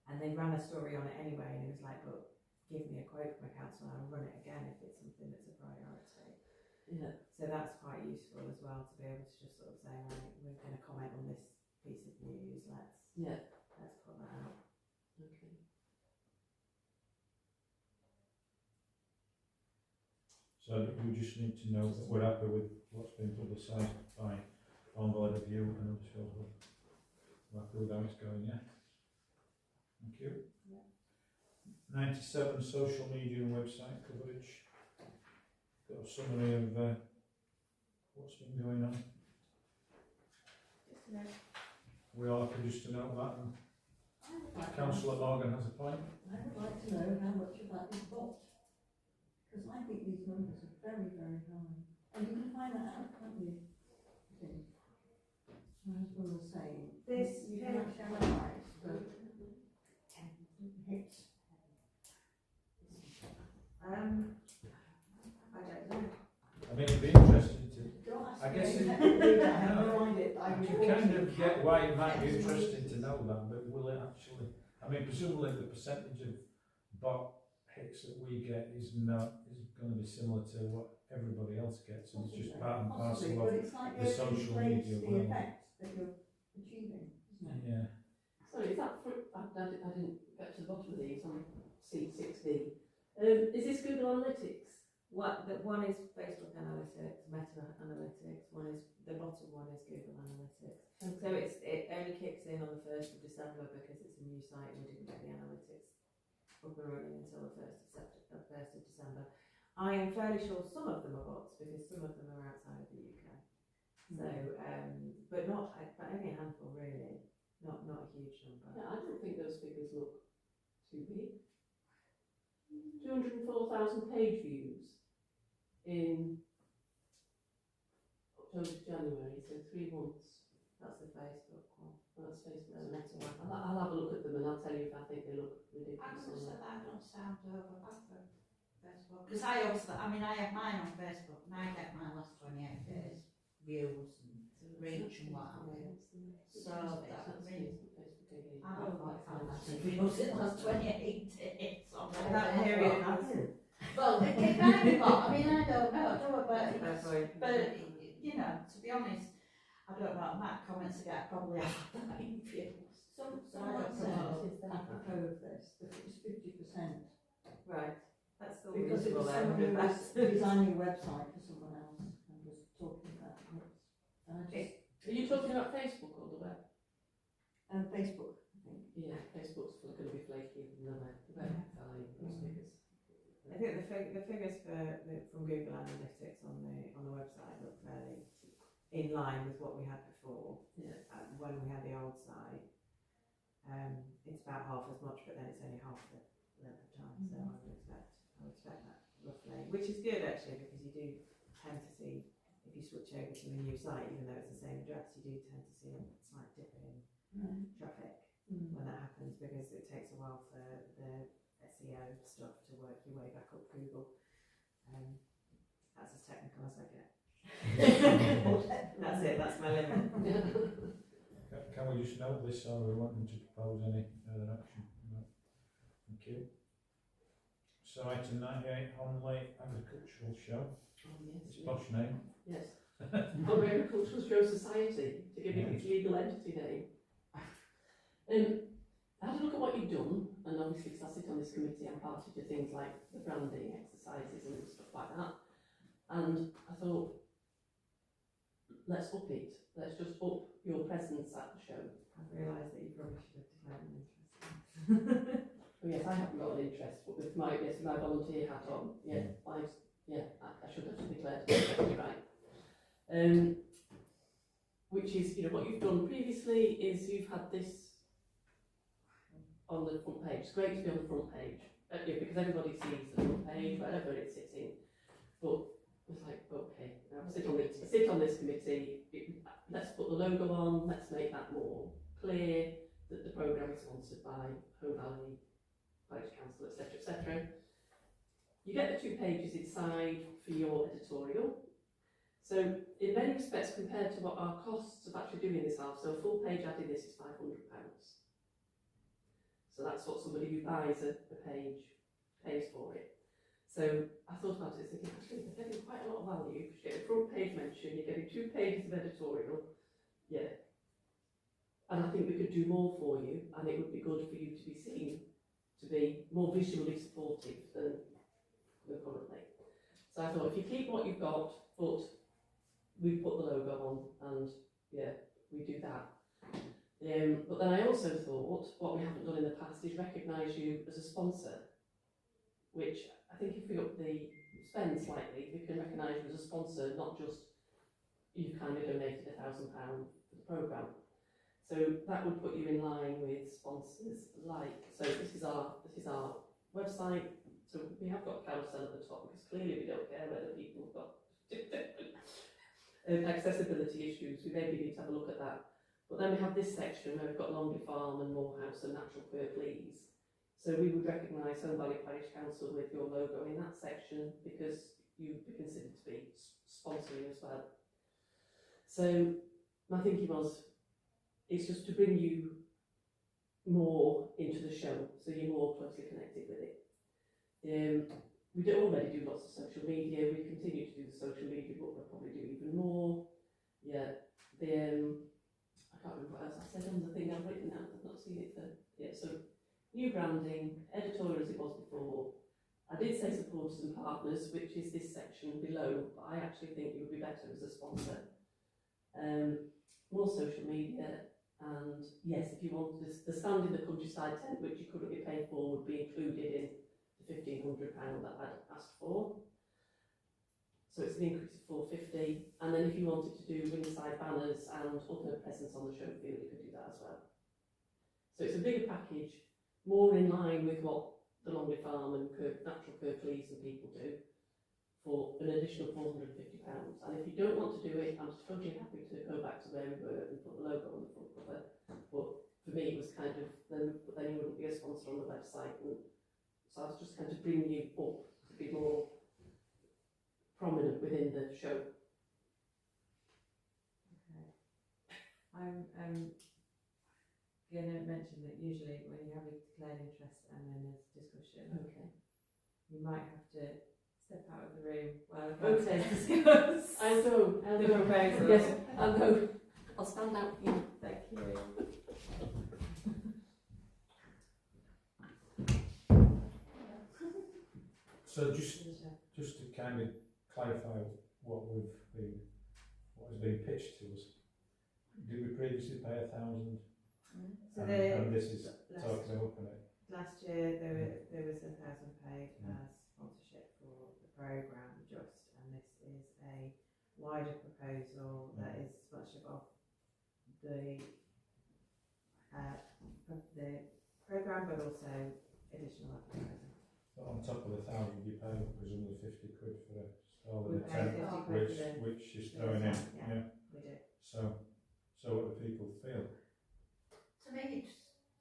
And they ran a story on it anyway, and he was like, "But give me a quote from a council, and I'll run it again if it's something that's a priority." Yeah. So that's quite useful as well, to be able to just sort of say, right, we're going to comment on this piece of news. Let's put that out. Okay. So we just need to know that we're happy with what's been publicised by Home Valley Review and Huddersfield Hub. We're happy with how it's going, yeah? Thank you. Yeah. 97 social media and website coverage. Got a summary of what's been going on. Just to know. We all happy just to note that. And I would like to Councillor Morgan has a point. I would like to know how much of that is bought, because I think these numbers are very, very high. And you can find that out, can't you? I think. My husband was saying, you can actually analyse the hits. I don't know. I mean, it'd be interesting to. Don't ask I me, guess I it- have no idea. I You was kind watching. of get why it might be interesting to know that, but will it actually? I mean, presumably the percentage of bot hits that we get is going to be similar to what everybody else gets, and it's just part and Possibly, parcel but of it's like the social media the world. effect that you're achieving, isn't it? Yeah. Sorry, is that I didn't get to the bottom of these on C6D. Is this Google Analytics? One is Facebook Analytics, Meta Analytics. The bottom one is Google Analytics. So it only kicks in on the 1st of December because it's a new site, and we didn't get the analytics up and running until the 1st of December. I am fairly sure some of them are bots, because some of them are outside of the UK. So, but only a handful really, not a huge number. Yeah, I don't think those figures look too big. 204,000 page views in October to January, so 3 months. That's the Facebook one. That's Facebook. No matter what. I'll have a look at them and I'll tell you if I think they look I ridiculous must or say not. that don't sound over bad for Facebook. Because I obviously, I mean, I have mine on Facebook and I get my last 28 days views and reach and what have you. So that, I mean, I don't like how that's views in the last 28 days. So That period, well, it might be what, I mean, I don't know, do I? But, you know, to be honest, I don't know, Matt comments again, probably have 9 views. Some So I don't websites know. apropos of this, that it was 50%. right, that's still Because it reasonable was then, someone who that's- was designing a website for someone else and was talking about it. And I just, Are you talking about Facebook or the web? Facebook, I think. Yeah, Facebook's going to be flaky than the web. The web is fine, those figures. I think the figures from Google Analytics on the website look fairly in line with what we had before. Yeah. When we had the old site, it's about half as much, but then it's only half the length of time. So I would expect that roughly, which is good actually, because you do tend to see, if you switch over to a new site, even though it's the same address, you do tend to see a slight dip in traffic when that happens, because it takes a while for the SEO stuff to work your way back up Google. That's as technical as I get. That's it, that's my limit. Can we just note this, or we wanting to propose any further action? No. Thank you. So item 98, Honley Agricultural Show. Oh, yes. It's a posh name. Yes. Our Agricultural Show Society, to give it its legal entity name. I had a look at what you've done, and obviously because I sit on this committee, I'm party to things like the branding exercises and stuff like that. And I thought, let's up it. Let's just up your presence at the show. I've realised that you probably should have declared an interest. Oh yes, I haven't got an interest, but with my volunteer hat on, I should have declared an interest, you're right. Which is, what you've done previously is you've had this on the front page. It's great to be on the front page, because everybody sees the front page, wherever it sits in. But it's like, okay, now I sit on this committee, let's put the logo on, let's make that more clear, that the programme is sponsored by Home Valley Parish Council, etc, etc. You get the 2 pages inside for your editorial. So in many respects, compared to what our costs of actually doing this are, so a full page adding this is £500. So that's what somebody who buys a page pays for it. So I thought about it, thinking actually they're getting quite a lot of value, because you get a front page mention, you're getting 2 pages of editorial, and I think we could do more for you, and it would be good for you to be seen to be more visually supportive than currently. So I thought if you keep what you've got, but we put the logo on, and we do that. But then I also thought what we haven't done in the past is recognise you as a sponsor, which I think if we up the spend slightly, we can recognise you as a sponsor, not just you've kindly donated £1,000 for the programme. So that would put you in line with sponsors like, so this is our website, so we have got a carousel at the top, because clearly we don't care whether people have got accessibility issues. We maybe need to have a look at that. But then we have this section where we've got Longley Farm and Morehouse and Natural Kirklees. So we would recognise Home Valley Parish Council with your logo in that section, because you'd be considered to be sponsoring as well. So my thinking was, it's just to bring you more into the show, so you're more closely connected with it. We do already do lots of social media. We continue to do the social media, but we'll probably do even more. I can't remember what else I said on the thing I've written down. I've not seen it. So new branding, editorial as it was before. I did say supporters and partners, which is this section below, but I actually think you would be better as a sponsor. More social media, and yes, if you want the stand in the countryside tent, which you currently pay for, would be included in the £1,500 that I'd asked for. So it's an increase of £450, and then if you wanted to do ringside banners and other presence on the show field, you could do that as well. So it's a bigger package, more in line with what the Longley Farm and Natural Kirklees and people do, for an additional £450. And if you don't want to do it, I'm totally happy to go back to where we were and put the logo on the front cover. But for me, it was kind of, then you wouldn't be a sponsor on the website. And so I was just kind of bringing you up to be more prominent within the show. Okay. I'm going to mention that usually when you have a declared interest and then there's discussion, Okay. you might have to step out of the room while the Okay. councillors discuss I'll go. the proposal. Yes, I'll go. I'll stand out for you. Thank you. So just to kind of clarify what has been pitched to us, did we previously pay 1,000? So and this is talking about it. last year there was 1,000 paid as sponsorship for the programme just, and this is a wider proposal that is sponsorship of the programme, but also additional advertising. But on top of the 1,000 you pay presumably 50 quid for a stall We and a pay tent, 50 quid for the, which is thrown in. yeah, we do. So what do people feel? To me, it's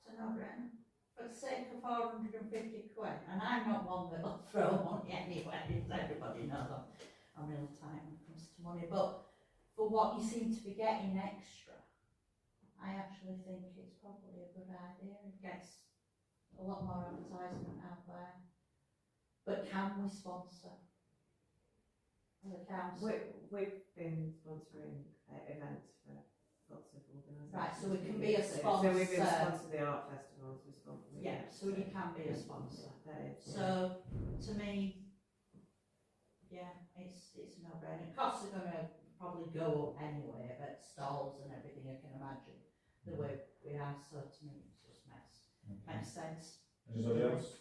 a no-brainer. For the sake of 450 quid, and I'm not one that will throw money anywhere, everybody knows I'm real tight when it comes to money, but for what you seem to be getting extra, I actually think it's probably a good idea. It gets a lot more advertisement out there. But can we sponsor the council? We've been sponsoring events for lots of organisations. Right, so we can be a So we've been sponsor. sponsoring the art festivals, we sponsor. Yeah, so you can be a sponsor. That is. So, to me, yeah, it's a no-brainer. Costs are going to probably go up anyway at stalls and everything, you can imagine, the way we are, so to me it just makes sense. Anybody else?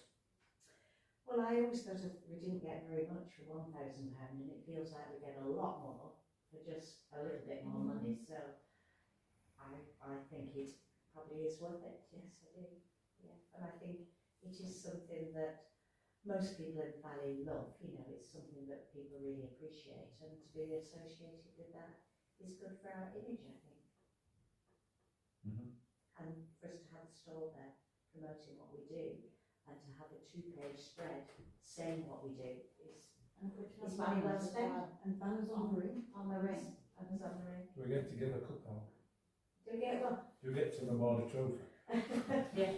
Well, I always thought we didn't get very much for £1,000, and it feels like we get a lot more for just a little bit more money. So I think it probably is worth it. Yes, I do. Yeah, and I think it is something that most people in the Valley love. You know, it's something that people really appreciate, and to be associated with that is good for our image, I think. And for us to have a stall there promoting what we do, and to have a 2-page spread saying what we do is it's money well spent. And banners on the ring. On the ring, and it's on the ring. Do we get to give a cup out? Do we get one? Do we get to reward a trophy? Yeah,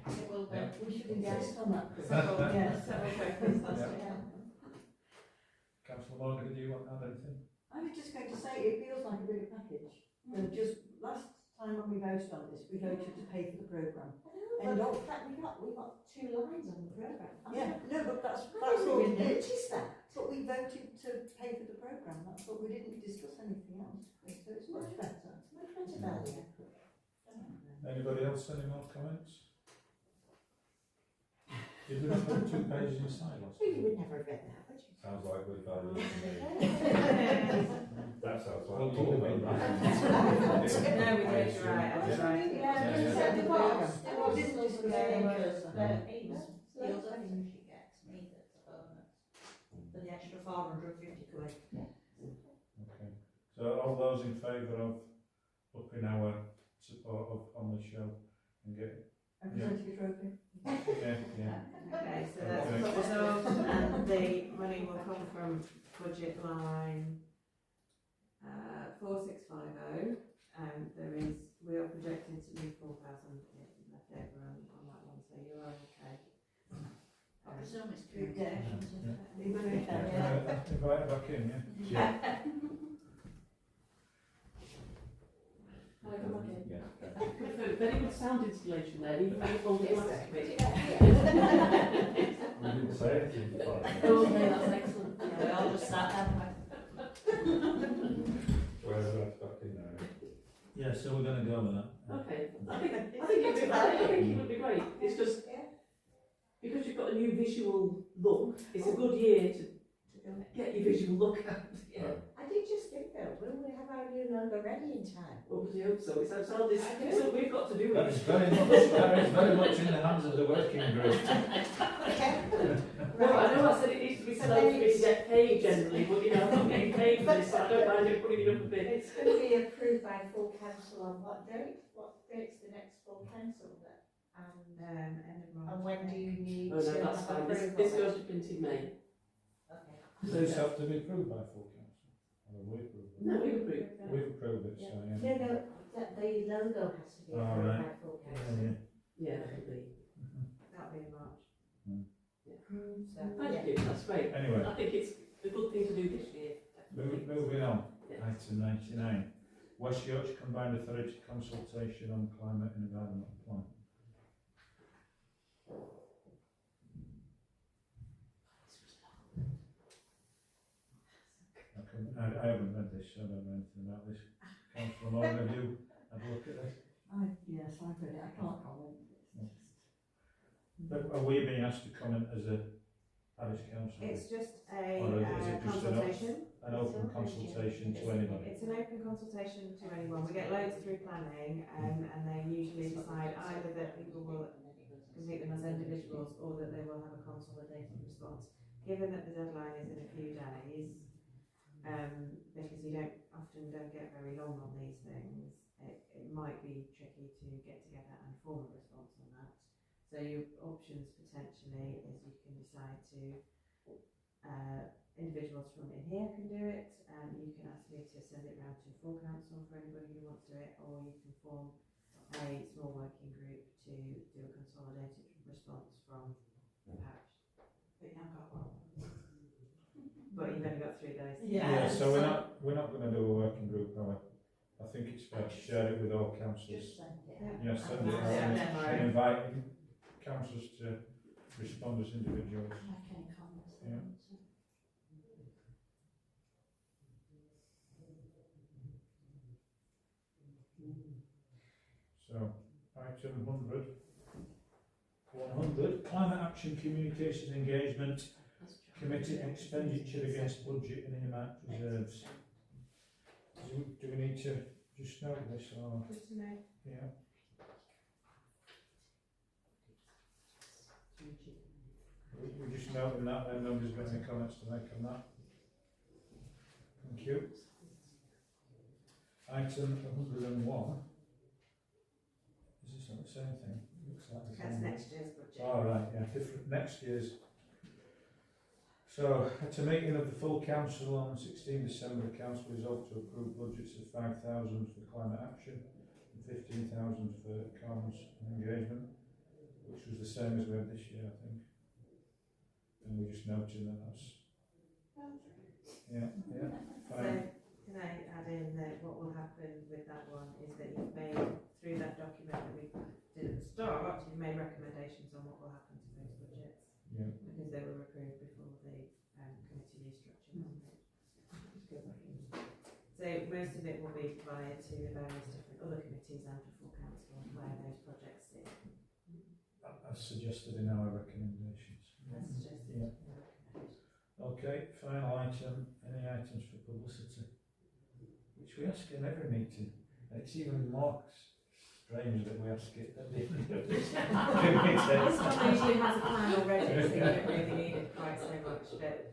it will be. Yeah. We should insist on that. Yes, several trophies last Yeah. year. Councillor Morgan, do you want to add anything? I was just going to say, it feels like a bigger package. Just last time when we voted on this, we voted to pay for the programme. And in fact, we got 2 lines on the programme. Yeah, no, but that's I didn't all we even did. notice that. But we voted to pay for the programme, that's what we didn't discuss anything else. So it's much better. It's much better value. Anybody else, any more comments? Did we not put 2 pages inside last Well, you time? would never have read that, would you? Sounds like good value to me. That sounds Well, like you good can value. No, we did, you're right, I was right. Yeah, Yeah, said yeah. there was. There was. Didn't discuss Yeah, it there because was. the other thing she gets me that's a bonus. For the extra 450 quid. Okay. So all those in favour of upping our support on the show and get And presenting a trophy. yeah. Okay, so that's put resolved, and the money will come from budget line 4650. We are projecting to leave 4,000 left over on that one, so you are okay. I presume it's through donations, isn't it? Leave it in there. Yeah. Invite her back in, yeah? Can I go back in? Yeah. Very good sound installation there, even though it's all the last bit. We didn't say anything before. Okay, that's excellent. We all just sat there. Where's that back in there? Yeah, so we're going to go with that. Okay, I think it'd be great. I think it would be great. It's just because you've got a new visual look. It's a good year to get your visual look out. Yeah. I did just think though, when we have our new logo ready in time? Well, we hope so. It's all this, so we've got to do That it. is very much, in the hands of the working group. No, I know I said it needs to be So so then for me to get paid generally, but you know, I'm not getting paid for this, so I don't mind it putting it up a bit. It's going to be approved by full council on what date? What date's the next full council then? End of March. And when do you need Oh no, to that's have fine. This approval? goes to print in May. Okay. Does this have to be approved by full council? Or have we approved it? No, we approve. We've approved it, so yeah. No, the logo has to be Oh, approved right. by full Yeah, council. yeah. Yeah, it'll be. That'll be in March. So, Thank yeah. you, that's great. Anyway, I think it's a good thing to do this year. definitely. moving on. Yeah. Item 99. West Yorkshire Combined Authority consultation on climate and environmental plan. I haven't read this, so I don't know anything about this. Councillor Moran, have you had a look at this? Yes, I've read it, I can't comment. But are we being asked to comment as a parish council? It's just a Or is it just consultation. An open consultation to anybody? It's an open consultation to anyone. We get loads through planning, and they usually decide either that people will complete them as individuals or that they will have a consolidated response. Given that the deadline is in a few days, because you often don't get very long on these things, it might be tricky to get together and form a response on that. So your options potentially is you can decide to, individuals from in here can do it, you can ask me to send it round to full council for anybody who wants to do it, or you can form a small working group to do a consolidated response from the parish. But you haven't got one. But you've only got 3 days. Yeah, so we're not going to do a working group, are we? I think it's fair to share it with all councillors. Just send it. Yeah, send it Yeah. out and invite councillors to respond as individuals. Make any comments. Yeah. So, item 100, Climate Action Communications Engagement Committee Expenditure Against Budget and Earmark Reserves. Do we need to just note this or? Just to know. Yeah. We're just noting that, then nobody's got any comments to make on that. Thank you. Item 101. Is this not the same thing? Looks like the That's same. next year's budget. All right, yeah, different, next year's. So, at a meeting of the full council on 16 December, the council resolved to approve budgets of 5,000 for climate action and 15,000 for comms and engagement, which was the same as we had this year, I think. And we're just noting that that's... Yeah, So, fine. can I add in that what will happen with that one is that you've made, through that document that we did at the start, you've made recommendations on what will happen to those budgets. Yeah. Because they were approved before the committee restructure. So most of it will be via to the various different other committees and to full council where those projects sit. As suggested in our recommendations. That's suggested. Yeah. Okay, final item, any items for publicity? Which we ask in every meeting, and it's even more strange that we ask it at the end of this This meeting. one usually has a plan already, so you don't really need it quite so much, but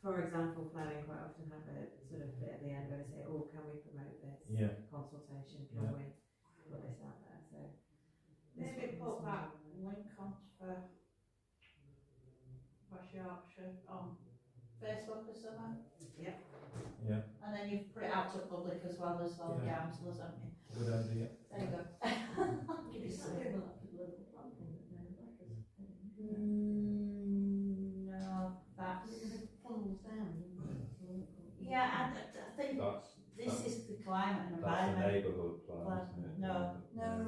for example, planning quite often have a sort of bit at the end where they say, oh, can we promote this Yeah. consultation, can Yeah. we put this out there, so. this Maybe one put is- that link on for West Yorkshire on Facebook or something. Yeah. Yeah, And then you've put it out to public as well as all the Yeah. councillors, haven't you? good idea. There you go. Give you some. No, that's. Yeah, and I think this is the climate and That's the environment. neighbourhood plan, isn't it? No,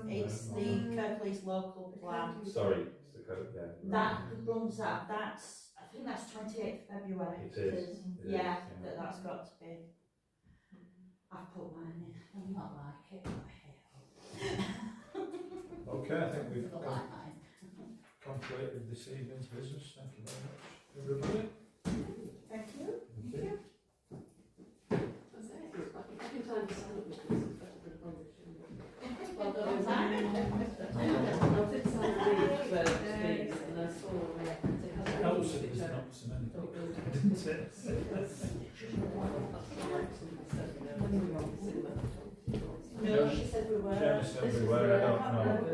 it's the Kirklees local plan. Sorry, it's the code, yeah. That runs out, that's, I think that's 28th February. It is. Yeah, that's got to be. I've put mine in, I'm not like it, but hey. Okay, I think we've I like mine. completed this evening's business. Thank you very much, everybody. Thank you. Thank you. That's it. It's like a time to sign up No, she said we were. Jenny said This we is were, I the- don't know.